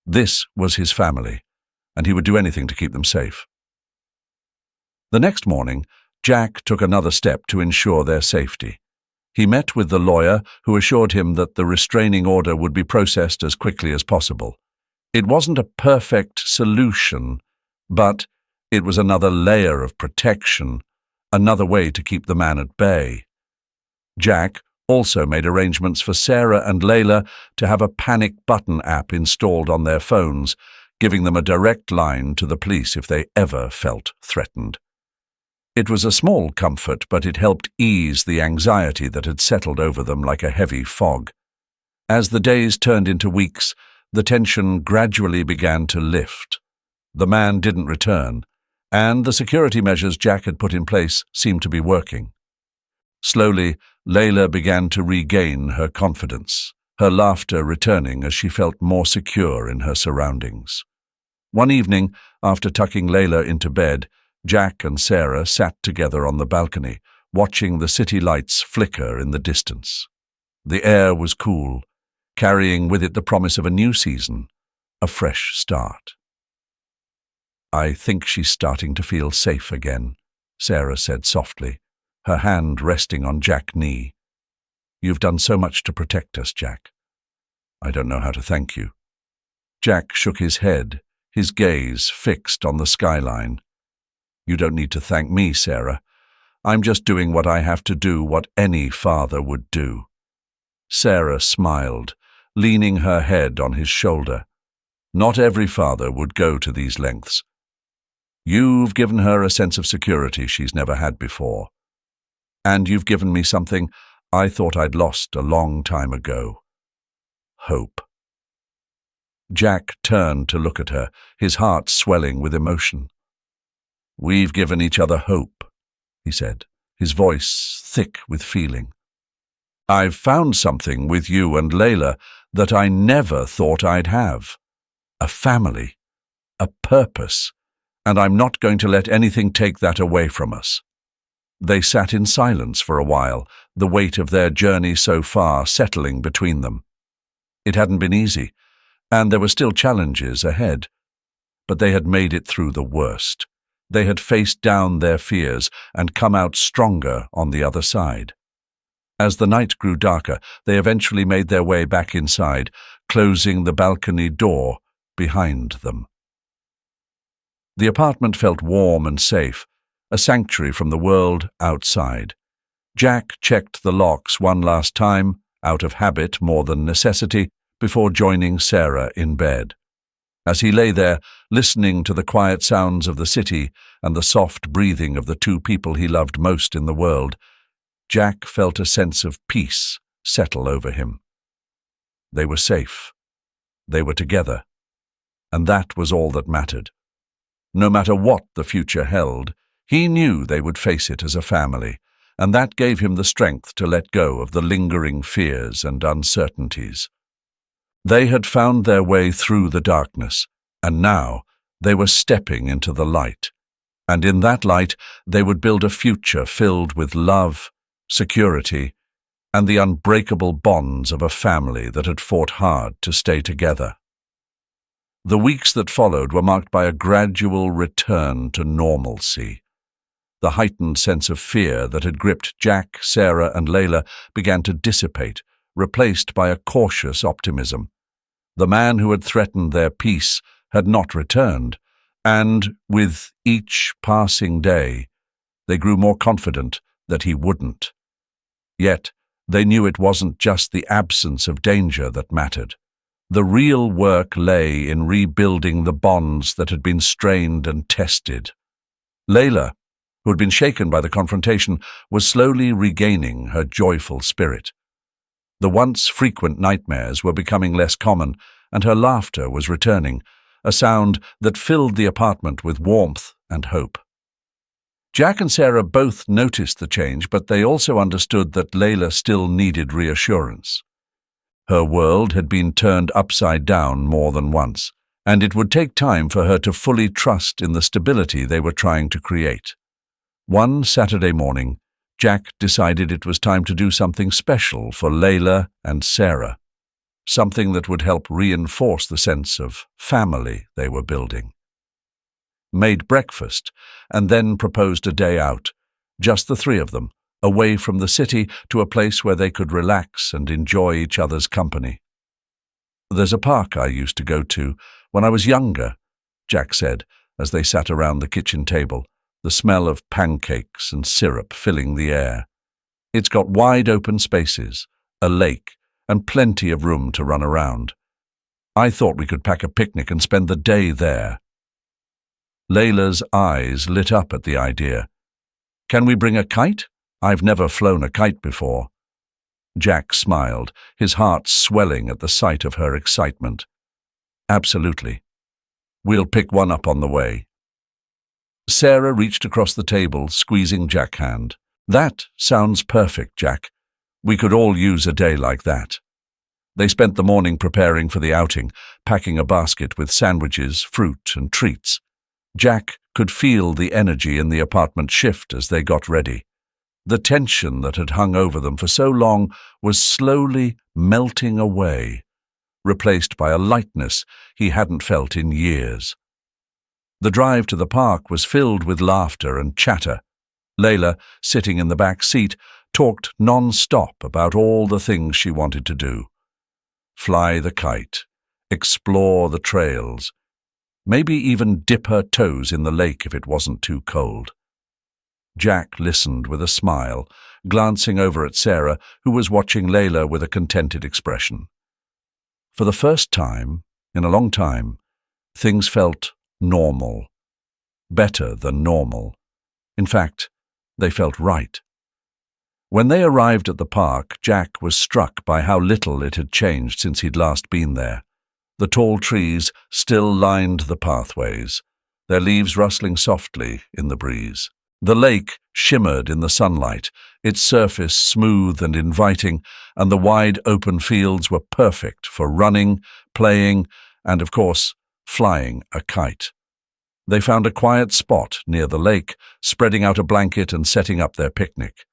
This was his family, and he would do anything to keep them safe. The next morning, Jack took another step to ensure their safety. He met with the lawyer, who assured him that the restraining order would be processed as quickly as possible. It wasn't a perfect solution, but it was another layer of protection, another way to keep the man at bay. Jack also made arrangements for Sarah and Lila to have a panic button app installed on their phones, giving them a direct line to the police if they ever felt threatened. It was a small comfort, but it helped ease the anxiety that had settled over them like a heavy fog. As the days turned into weeks, the tension gradually began to lift. The man didn't return, and the security measures Jack had put in place seemed to be working. Slowly, Lila began to regain her confidence, her laughter returning as she felt more secure in her surroundings. One evening, after tucking Lila into bed, Jack and Sarah sat together on the balcony, watching the city lights flicker in the distance. The air was cool, carrying with it the promise of a new season, a fresh start. "I think she's starting to feel safe again," Sarah said softly, her hand resting on Jack's knee. "You've done so much to protect us, Jack. I don't know how to thank you." Jack shook his head, his gaze fixed on the skyline. "You don't need to thank me, Sarah. I'm just doing what I have to do, what any father would do." Sarah smiled, leaning her head on his shoulder. Not every father would go to these lengths. "You've given her a sense of security she's never had before. And you've given me something I thought I'd lost a long time ago. Hope." Jack turned to look at her, his heart swelling with emotion. "We've given each other hope," he said, his voice thick with feeling. "I've found something with you and Lila that I never thought I'd have. A family, a purpose, and I'm not going to let anything take that away from us." They sat in silence for a while, the weight of their journey so far settling between them. It hadn't been easy, and there were still challenges ahead. But they had made it through the worst. They had faced down their fears and come out stronger on the other side. As the night grew darker, they eventually made their way back inside, closing the balcony door behind them. The apartment felt warm and safe, a sanctuary from the world outside. Jack checked the locks one last time, out of habit more than necessity, before joining Sarah in bed. As he lay there, listening to the quiet sounds of the city and the soft breathing of the two people he loved most in the world, Jack felt a sense of peace settle over him. They were safe. They were together. And that was all that mattered. No matter what the future held, he knew they would face it as a family, and that gave him the strength to let go of the lingering fears and uncertainties. They had found their way through the darkness, and now they were stepping into the light. And in that light, they would build a future filled with love, security, and the unbreakable bonds of a family that had fought hard to stay together. The weeks that followed were marked by a gradual return to normalcy. The heightened sense of fear that had gripped Jack, Sarah, and Lila began to dissipate, replaced by a cautious optimism. The man who had threatened their peace had not returned, and, with each passing day, they grew more confident that he wouldn't. Yet, they knew it wasn't just the absence of danger that mattered. The real work lay in rebuilding the bonds that had been strained and tested. Lila, who had been shaken by the confrontation, was slowly regaining her joyful spirit. The once frequent nightmares were becoming less common, and her laughter was returning, a sound that filled the apartment with warmth and hope. Jack and Sarah both noticed the change, but they also understood that Lila still needed reassurance. Her world had been turned upside down more than once, and it would take time for her to fully trust in the stability they were trying to create. One Saturday morning, Jack decided it was time to do something special for Lila and Sarah, something that would help reinforce the sense of family they were building. Made breakfast, and then proposed a day out, just the three of them, away from the city to a place where they could relax and enjoy each other's company. "There's a park I used to go to when I was younger," Jack said, as they sat around the kitchen table, the smell of pancakes and syrup filling the air. "It's got wide open spaces, a lake, and plenty of room to run around. I thought we could pack a picnic and spend the day there." Layla's eyes lit up at the idea. "Can we bring a kite? I've never flown a kite before." Jack smiled, his heart swelling at the sight of her excitement. "Absolutely. We'll pick one up on the way." Sarah reached across the table, squeezing Jack's hand. "That sounds perfect, Jack. We could all use a day like that." They spent the morning preparing for the outing, packing a basket with sandwiches, fruit, and treats. Jack could feel the energy in the apartment shift as they got ready. The tension that had hung over them for so long was slowly melting away, replaced by a lightness he hadn't felt in years. The drive to the park was filled with laughter and chatter. Lila, sitting in the back seat, talked non-stop about all the things she wanted to do. Fly the kite, explore the trails, maybe even dip her toes in the lake if it wasn't too cold. Jack listened with a smile, glancing over at Sarah, who was watching Lila with a contented expression. For the first time, in a long time, things felt normal. Better than normal. In fact, they felt right. When they arrived at the park, Jack was struck by how little it had changed since he'd last been there. The tall trees still lined the pathways, their leaves rustling softly in the breeze. The lake shimmered in the sunlight, its surface smooth and inviting, and the wide open fields were perfect for running, playing, and, of course, flying a kite. They found a quiet spot near the lake, spreading out a blanket and setting up their picnic.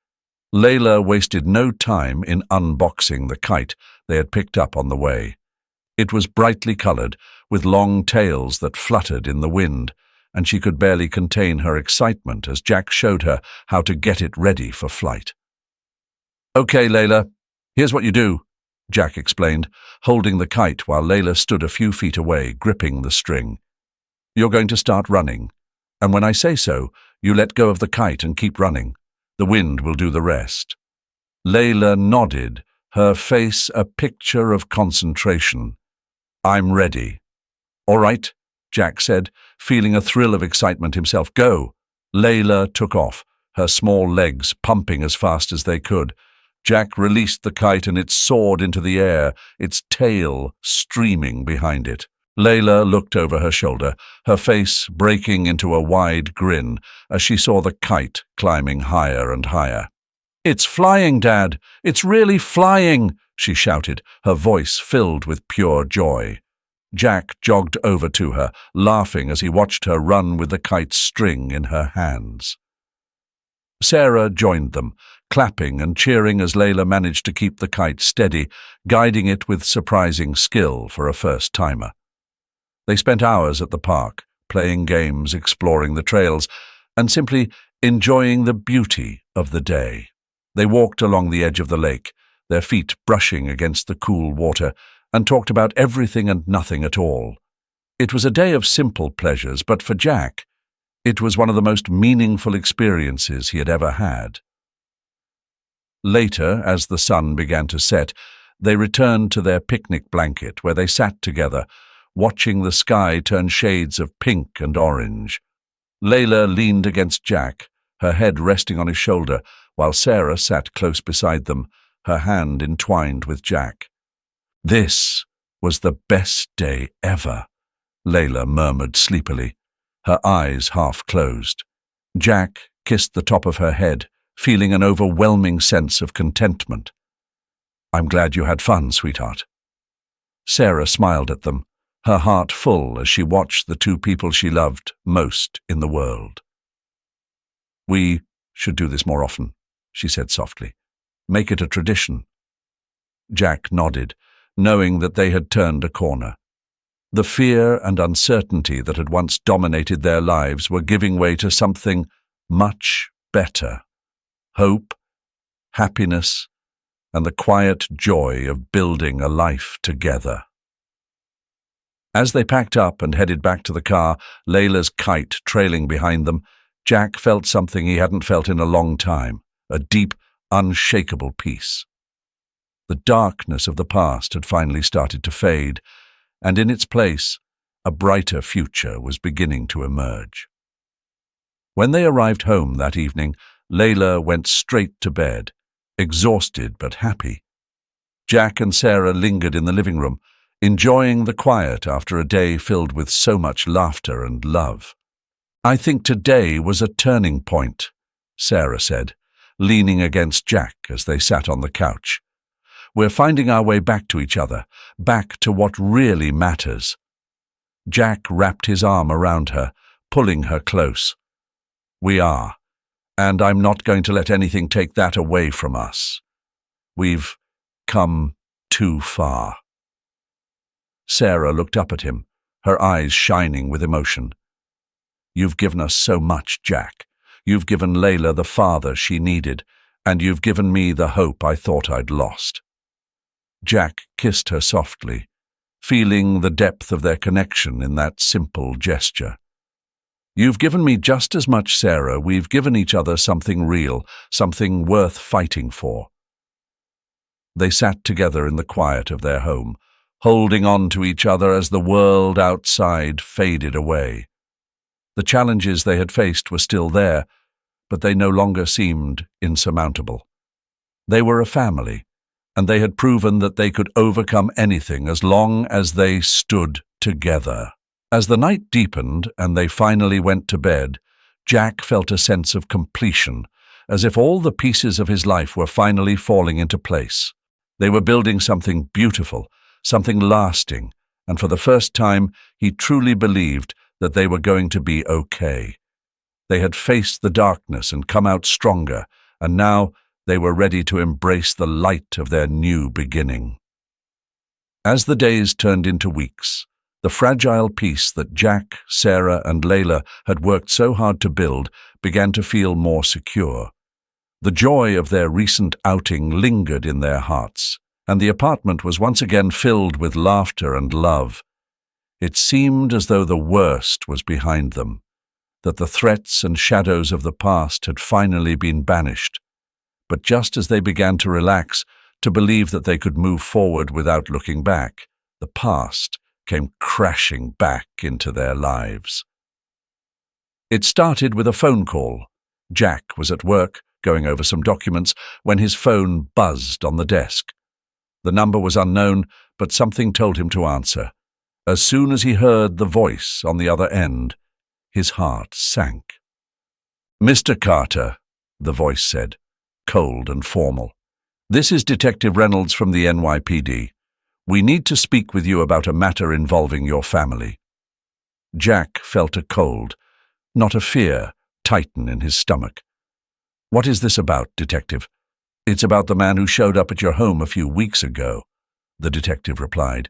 Lila wasted no time in unboxing the kite they had picked up on the way. It was brightly colored, with long tails that fluttered in the wind, and she could barely contain her excitement as Jack showed her how to get it ready for flight. "Okay, Lila, here's what you do," Jack explained, holding the kite while Lila stood a few feet away, gripping the string. "You're going to start running, and when I say so, you let go of the kite and keep running. The wind will do the rest." Lila nodded, her face a picture of concentration. "I'm ready." "All right," Jack said, feeling a thrill of excitement himself. "Go." Lila took off, her small legs pumping as fast as they could. Jack released the kite and it soared into the air, its tail streaming behind it. Lila looked over her shoulder, her face breaking into a wide grin as she saw the kite climbing higher and higher. "It's flying, Dad! It's really flying!" she shouted, her voice filled with pure joy. Jack jogged over to her, laughing as he watched her run with the kite's string in her hands. Sarah joined them, clapping and cheering as Lila managed to keep the kite steady, guiding it with surprising skill for a first-timer. They spent hours at the park, playing games, exploring the trails, and simply enjoying the beauty of the day. They walked along the edge of the lake, their feet brushing against the cool water, and talked about everything and nothing at all. It was a day of simple pleasures, but for Jack, it was one of the most meaningful experiences he had ever had. Later, as the sun began to set, they returned to their picnic blanket where they sat together, watching the sky turn shades of pink and orange. Lila leaned against Jack, her head resting on his shoulder, while Sarah sat close beside them, her hand entwined with Jack. "This was the best day ever," Lila murmured sleepily, her eyes half closed. Jack kissed the top of her head, feeling an overwhelming sense of contentment. "I'm glad you had fun, sweetheart." Sarah smiled at them, her heart full as she watched the two people she loved most in the world. "We should do this more often," she said softly. "Make it a tradition." Jack nodded, knowing that they had turned a corner. The fear and uncertainty that had once dominated their lives were giving way to something much better. Hope, happiness, and the quiet joy of building a life together. As they packed up and headed back to the car, Layla's kite trailing behind them, Jack felt something he hadn't felt in a long time, a deep, unshakable peace. The darkness of the past had finally started to fade, and in its place, a brighter future was beginning to emerge. When they arrived home that evening, Layla went straight to bed, exhausted but happy. Jack and Sarah lingered in the living room, enjoying the quiet after a day filled with so much laughter and love. "I think today was a turning point," Sarah said, leaning against Jack as they sat on the couch. "We're finding our way back to each other, back to what really matters." Jack wrapped his arm around her, pulling her close. "We are, And I'm not going to let anything take that away from us. We've come too far. Sarah looked up at him, her eyes shining with emotion. You've given us so much, Jack. You've given Lila the father she needed, and you've given me the hope I thought I'd lost. Jack kissed her softly, feeling the depth of their connection in that simple gesture. You've given me just as much, Sarah. We've given each other something real, something worth fighting for. They sat together in the quiet of their home, holding on to each other as the world outside faded away. The challenges they had faced were still there, but they no longer seemed insurmountable. They were a family, and they had proven that they could overcome anything as long as they stood together. As the night deepened and they finally went to bed, Jack felt a sense of completion, as if all the pieces of his life were finally falling into place. They were building something beautiful, something lasting, and for the first time he truly believed that they were going to be okay. They had faced the darkness and come out stronger, and now they were ready to embrace the light of their new beginning. As the days turned into weeks, the fragile peace that Jack, Sarah, and Lila had worked so hard to build began to feel more secure. The joy of their recent outing lingered in their hearts, and the apartment was once again filled with laughter and love. It seemed as though the worst was behind them, that the threats and shadows of the past had finally been banished. But just as they began to relax, to believe that they could move forward without looking back, the past came crashing back into their lives. It started with a phone call. Jack was at work, going over some documents, when his phone buzzed on the desk. The number was unknown, but something told him to answer. As soon as he heard the voice on the other end, his heart sank. "Mr. Carter," the voice said, cold and formal. "This is Detective Reynolds from the NYPD. We need to speak with you about a matter involving your family." Jack felt a cold, not a fear, tighten in his stomach. "What is this about, Detective?" "It's about the man who showed up at your home a few weeks ago," the detective replied.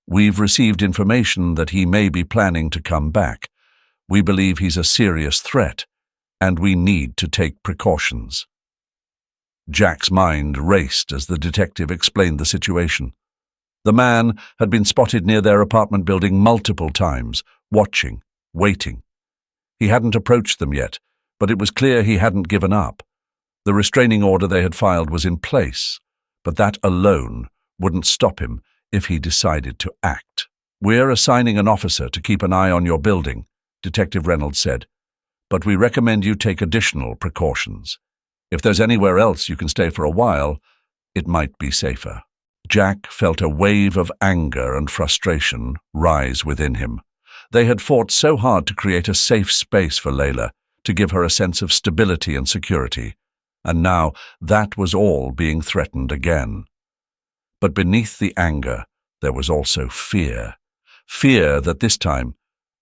"We've received information that he may be planning to come back. We believe he's a serious threat, and we need to take precautions." Jack's mind raced as the detective explained the situation. The man had been spotted near their apartment building multiple times, watching, waiting. He hadn't approached them yet, but it was clear he hadn't given up. The restraining order they had filed was in place, but that alone wouldn't stop him if he decided to act. "We're assigning an officer to keep an eye on your building," Detective Reynolds said, "but we recommend you take additional precautions. If there's anywhere else you can stay for a while, it might be safer." Jack felt a wave of anger and frustration rise within him. They had fought so hard to create a safe space for Lila, to give her a sense of stability and security, and now that was all being threatened again. But beneath the anger, there was also fear. Fear that this time,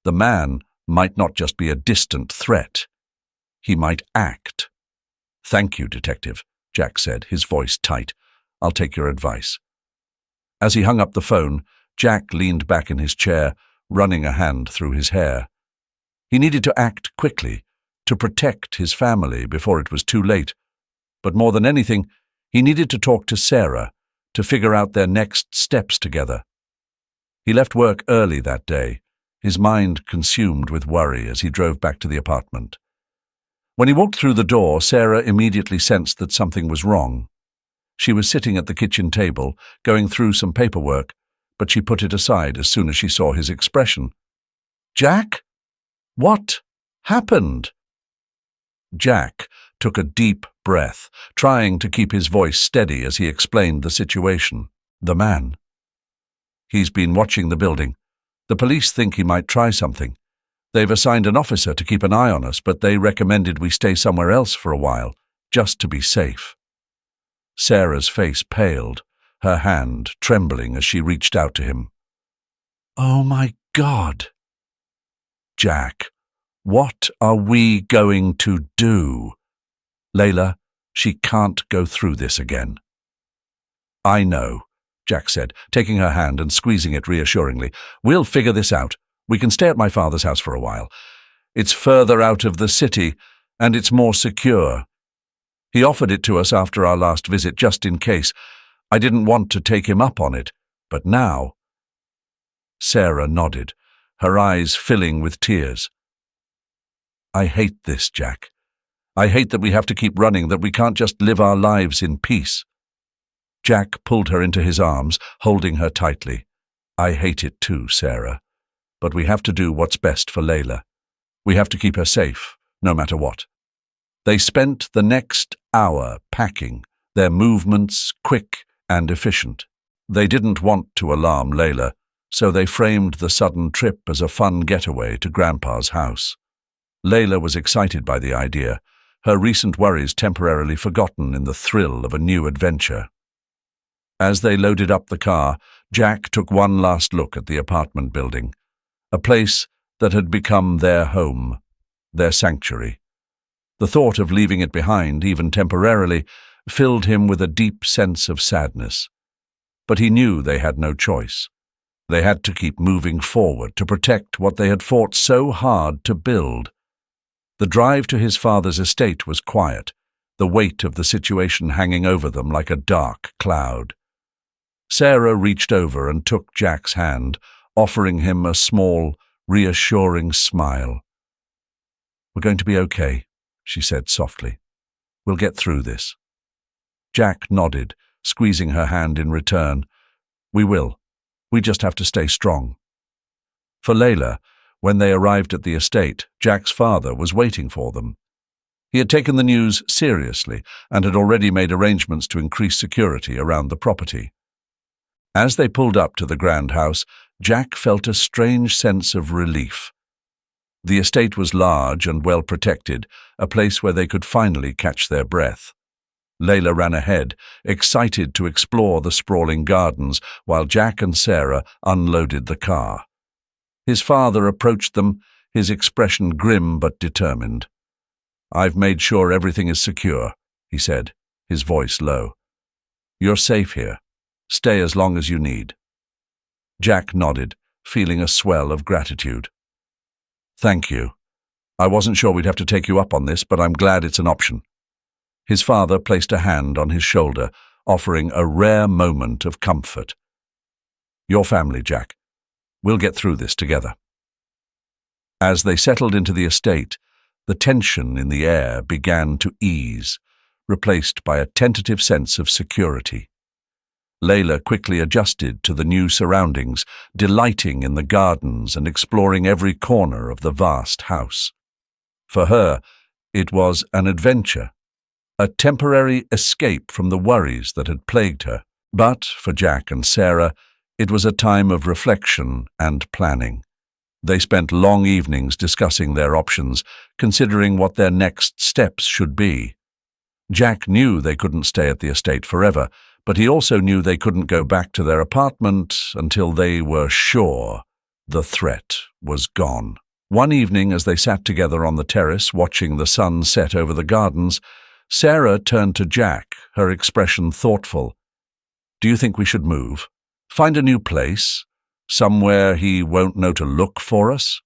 the man might not just be a distant threat. He might act. "Thank you, Detective," Jack said, his voice tight. "I'll take your advice." As he hung up the phone, Jack leaned back in his chair, running a hand through his hair. He needed to act quickly, to protect his family before it was too late. But more than anything, he needed to talk to Sarah, to figure out their next steps together. He left work early that day, his mind consumed with worry as he drove back to the apartment. When he walked through the door, Sarah immediately sensed that something was wrong. She was sitting at the kitchen table, going through some paperwork, but she put it aside as soon as she saw his expression. "Jack? What happened?" Jack took a deep breath, trying to keep his voice steady as he explained the situation. "The man. He's been watching the building. The police think he might try something. They've assigned an officer to keep an eye on us, but they recommended we stay somewhere else for a while, just to be safe." Sarah's face paled, her hand trembling as she reached out to him. "Oh my God! Jack, what are we going to do?" Layla, she can't go through this again. I know, Jack said, taking her hand and squeezing it reassuringly. We'll figure this out. We can stay at my father's house for a while. It's further out of the city, and it's more secure. He offered it to us after our last visit, just in case. I didn't want to take him up on it, but now— Sarah nodded, her eyes filling with tears. I hate this, Jack. I hate that we have to keep running, that we can't just live our lives in peace. Jack pulled her into his arms, holding her tightly. I hate it too, Sarah. But we have to do what's best for Layla. We have to keep her safe, no matter what. They spent the next hour packing, their movements quick and efficient. They didn't want to alarm Layla, so they framed the sudden trip as a fun getaway to Grandpa's house. Layla was excited by the idea, her recent worries temporarily forgotten in the thrill of a new adventure. As they loaded up the car, Jack took one last look at the apartment building, a place that had become their home, their sanctuary. The thought of leaving it behind, even temporarily, filled him with a deep sense of sadness. But he knew they had no choice. They had to keep moving forward to protect what they had fought so hard to build. The drive to his father's estate was quiet, the weight of the situation hanging over them like a dark cloud. Sarah reached over and took Jack's hand, offering him a small, reassuring smile. We're going to be okay, she said softly. We'll get through this. Jack nodded, squeezing her hand in return. We will. We just have to stay strong. For Layla, when they arrived at the estate, Jack's father was waiting for them. He had taken the news seriously and had already made arrangements to increase security around the property. As they pulled up to the grand house, Jack felt a strange sense of relief. The estate was large and well protected, a place where they could finally catch their breath. Layla ran ahead, excited to explore the sprawling gardens, while Jack and Sarah unloaded the car. His father approached them, his expression grim but determined. I've made sure everything is secure, he said, his voice low. You're safe here. Stay as long as you need. Jack nodded, feeling a swell of gratitude. Thank you. I wasn't sure we'd have to take you up on this, but I'm glad it's an option. His father placed a hand on his shoulder, offering a rare moment of comfort. Your family, Jack. We'll get through this together. As they settled into the estate, the tension in the air began to ease, replaced by a tentative sense of security. Layla quickly adjusted to the new surroundings, delighting in the gardens and exploring every corner of the vast house. For her, it was an adventure, a temporary escape from the worries that had plagued her. But for Jack and Sarah, it was a time of reflection and planning. They spent long evenings discussing their options, considering what their next steps should be. Jack knew they couldn't stay at the estate forever, but he also knew they couldn't go back to their apartment until they were sure the threat was gone. One evening, as they sat together on the terrace watching the sun set over the gardens, Sarah turned to Jack, her expression thoughtful. Do you think we should move? Find a new place? Somewhere he won't know to look for us?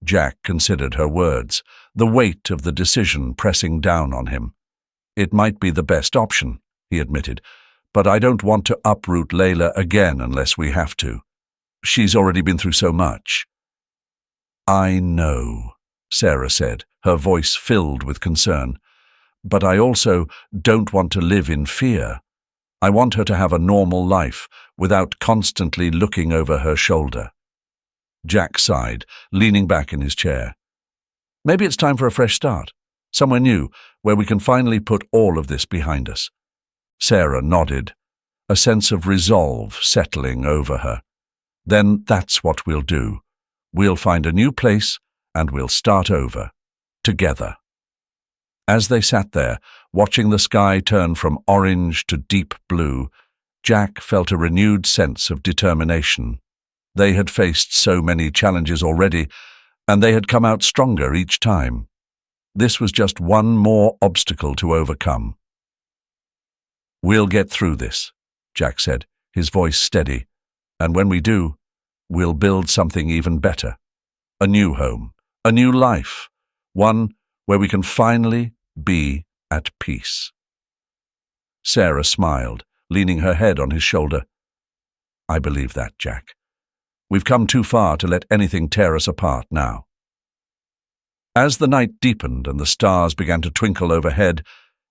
Jack considered her words, the weight of the decision pressing down on him. It might be the best option, he admitted, but I don't want to uproot Layla again unless we have to. She's already been through so much. I know, Sarah said, her voice filled with concern. But I also don't want to live in fear. I want her to have a normal life without constantly looking over her shoulder. Jack sighed, leaning back in his chair. Maybe it's time for a fresh start, somewhere new, where we can finally put all of this behind us. Sarah nodded, a sense of resolve settling over her. Then that's what we'll do. We'll find a new place and we'll start over, together. As they sat there, watching the sky turn from orange to deep blue, Jack felt a renewed sense of determination. They had faced so many challenges already, and they had come out stronger each time. This was just one more obstacle to overcome. "We'll get through this," Jack said, his voice steady. "And when we do, we'll build something even better. A new home, a new life, one where we can finally be at peace." Sarah smiled, leaning her head on his shoulder. "I believe that, Jack. We've come too far to let anything tear us apart now." As the night deepened and the stars began to twinkle overhead,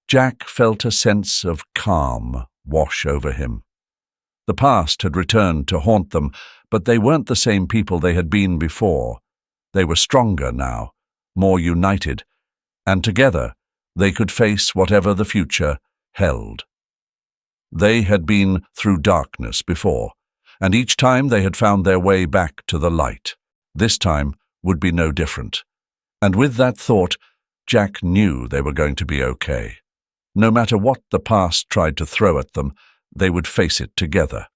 Jack felt a sense of calm wash over him. The past had returned to haunt them, but they weren't the same people they had been before. They were stronger now, more united, and together they could face whatever the future held. They had been through darkness before, and each time they had found their way back to the light. This time would be no different. And with that thought, Jack knew they were going to be okay. No matter what the past tried to throw at them, they would face it together.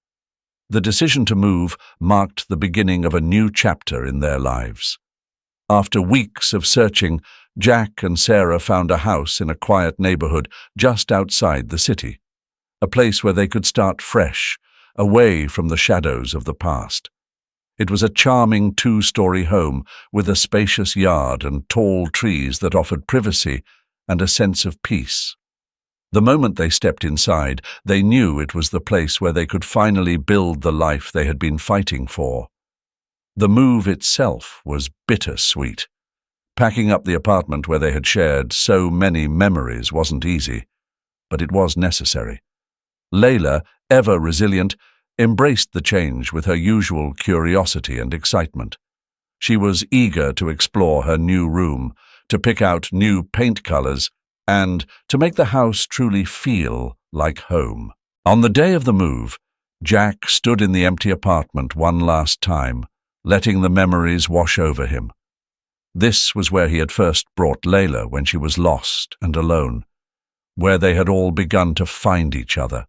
The decision to move marked the beginning of a new chapter in their lives. After weeks of searching, Jack and Sarah found a house in a quiet neighborhood just outside the city, a place where they could start fresh, away from the shadows of the past. It was a charming 2-story home with a spacious yard and tall trees that offered privacy and a sense of peace. The moment they stepped inside, they knew it was the place where they could finally build the life they had been fighting for. The move itself was bittersweet. Packing up the apartment where they had shared so many memories wasn't easy, but it was necessary. Lila, ever resilient, embraced the change with her usual curiosity and excitement. She was eager to explore her new room, to pick out new paint colors, and to make the house truly feel like home. On the day of the move, Jack stood in the empty apartment one last time, letting the memories wash over him. This was where he had first brought Lila when she was lost and alone, where they had all begun to find each other.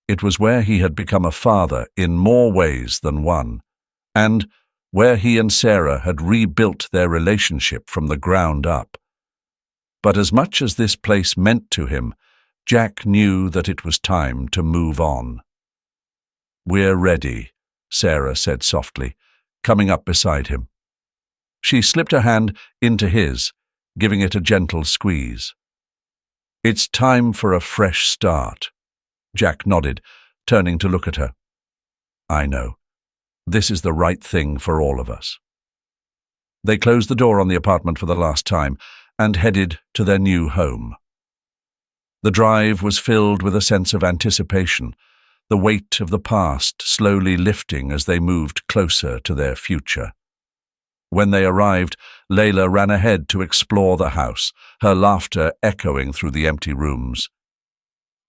It was where he had become a father in more ways than one, and where he and Sarah had rebuilt their relationship from the ground up. But as much as this place meant to him, Jack knew that it was time to move on. "We're ready," Sarah said softly, coming up beside him. She slipped her hand into his, giving it a gentle squeeze. "It's time for a fresh start." Jack nodded, turning to look at her. "I know. This is the right thing for all of us." They closed the door on the apartment for the last time and headed to their new home. The drive was filled with a sense of anticipation, the weight of the past slowly lifting as they moved closer to their future. When they arrived, Lila ran ahead to explore the house, her laughter echoing through the empty rooms.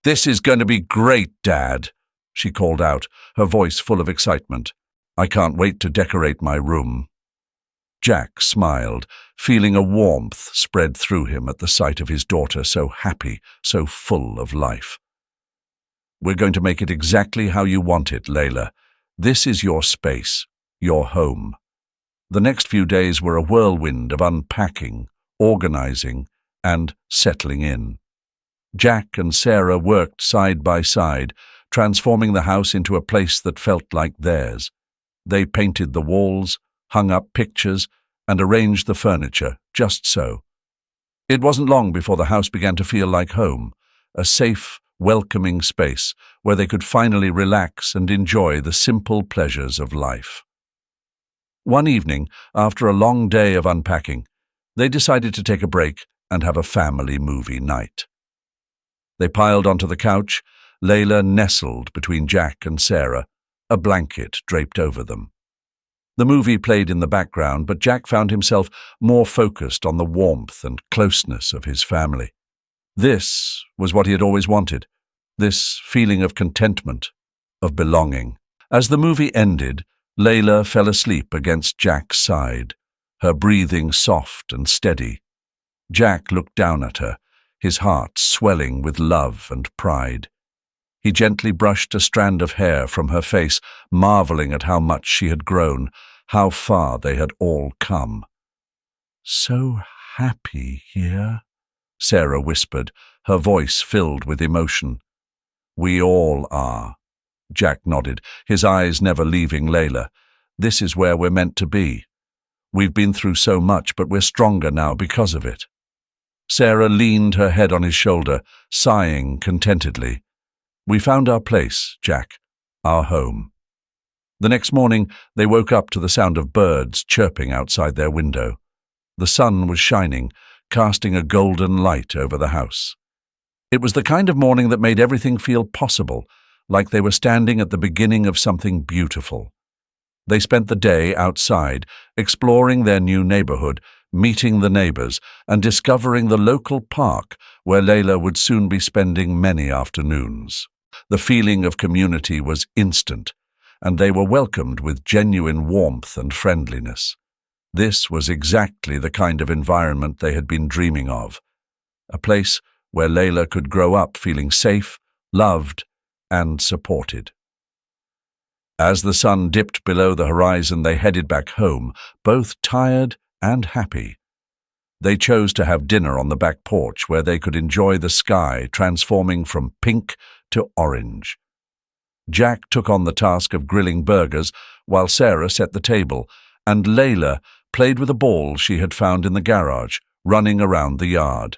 "This is going to be great, Dad," she called out, her voice full of excitement. "I can't wait to decorate my room." Jack smiled, feeling a warmth spread through him at the sight of his daughter so happy, so full of life. "We're going to make it exactly how you want it, Lila. This is your space, your home." The next few days were a whirlwind of unpacking, organizing, and settling in. Jack and Sarah worked side by side, transforming the house into a place that felt like theirs. They painted the walls, hung up pictures, and arranged the furniture just so. It wasn't long before the house began to feel like home, a safe, welcoming space where they could finally relax and enjoy the simple pleasures of life. One evening, after a long day of unpacking, they decided to take a break and have a family movie night. They piled onto the couch, Lila nestled between Jack and Sarah, a blanket draped over them. The movie played in the background, but Jack found himself more focused on the warmth and closeness of his family. This was what he had always wanted, this feeling of contentment, of belonging. As the movie ended, Lila fell asleep against Jack's side, her breathing soft and steady. Jack looked down at her, his heart swelling with love and pride. He gently brushed a strand of hair from her face, marveling at how much she had grown, how far they had all come. "So happy here?" Sarah whispered, her voice filled with emotion. "We all are." Jack nodded, his eyes never leaving Layla. "This is where we're meant to be. We've been through so much, but we're stronger now because of it." Sarah leaned her head on his shoulder, sighing contentedly. "We found our place, Jack, our home." The next morning, they woke up to the sound of birds chirping outside their window. The sun was shining, casting a golden light over the house. It was the kind of morning that made everything feel possible, like they were standing at the beginning of something beautiful. They spent the day outside, exploring their new neighborhood, meeting the neighbors, and discovering the local park where Layla would soon be spending many afternoons. The feeling of community was instant, and they were welcomed with genuine warmth and friendliness. This was exactly the kind of environment they had been dreaming of, a place where Layla could grow up feeling safe, loved, and supported. As the sun dipped below the horizon, they headed back home, both tired and happy. They chose to have dinner on the back porch where they could enjoy the sky transforming from pink to orange. Jack took on the task of grilling burgers while Sarah set the table, and Layla played with a ball she had found in the garage, running around the yard.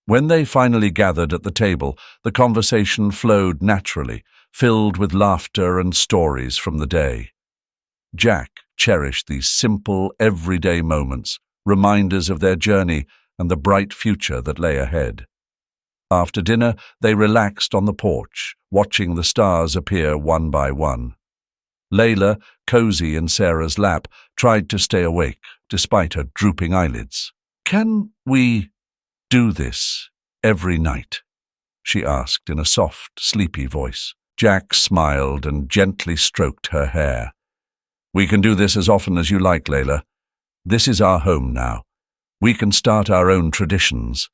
When they finally gathered at the table, the conversation flowed naturally, filled with laughter and stories from the day. Jack cherished these simple, everyday moments, reminders of their journey and the bright future that lay ahead. After dinner, they relaxed on the porch, watching the stars appear one by one. Layla, cozy in Sarah's lap, tried to stay awake, despite her drooping eyelids. "Can we do this every night?" she asked in a soft, sleepy voice. Jack smiled and gently stroked her hair. "We can do this as often as you like, Layla. This is our home now. We can start our own traditions."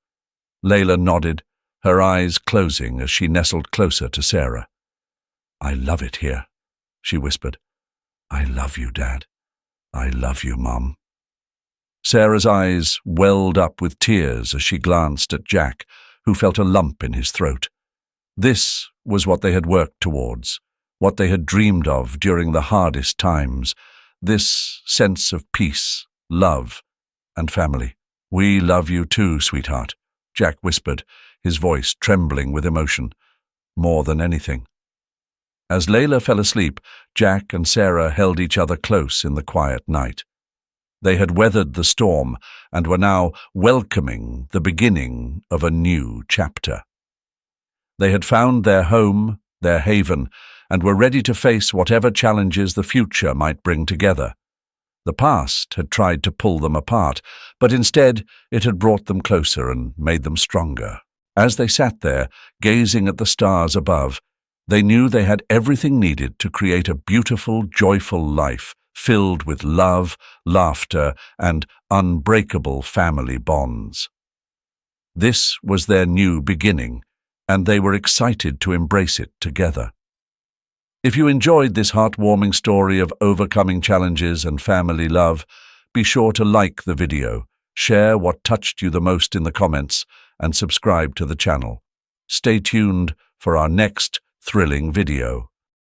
Layla nodded, her eyes closing as she nestled closer to Sarah. "I love it here," she whispered. "I love you, Dad. I love you, Mom." Sarah's eyes welled up with tears as she glanced at Jack, who felt a lump in his throat. This was what they had worked towards, what they had dreamed of during the hardest times, this sense of peace, love, and family. "We love you too, sweetheart," Jack whispered, his voice trembling with emotion, more than anything. As Layla fell asleep, Jack and Sarah held each other close in the quiet night. They had weathered the storm and were now welcoming the beginning of a new chapter. They had found their home, their haven, and were ready to face whatever challenges the future might bring together. The past had tried to pull them apart, but instead it had brought them closer and made them stronger. As they sat there, gazing at the stars above, they knew they had everything needed to create a beautiful, joyful life filled with love, laughter, and unbreakable family bonds. This was their new beginning, and they were excited to embrace it together. If you enjoyed this heartwarming story of overcoming challenges and family love, be sure to like the video, share what touched you the most in the comments, and subscribe to the channel. Stay tuned for our next thrilling video.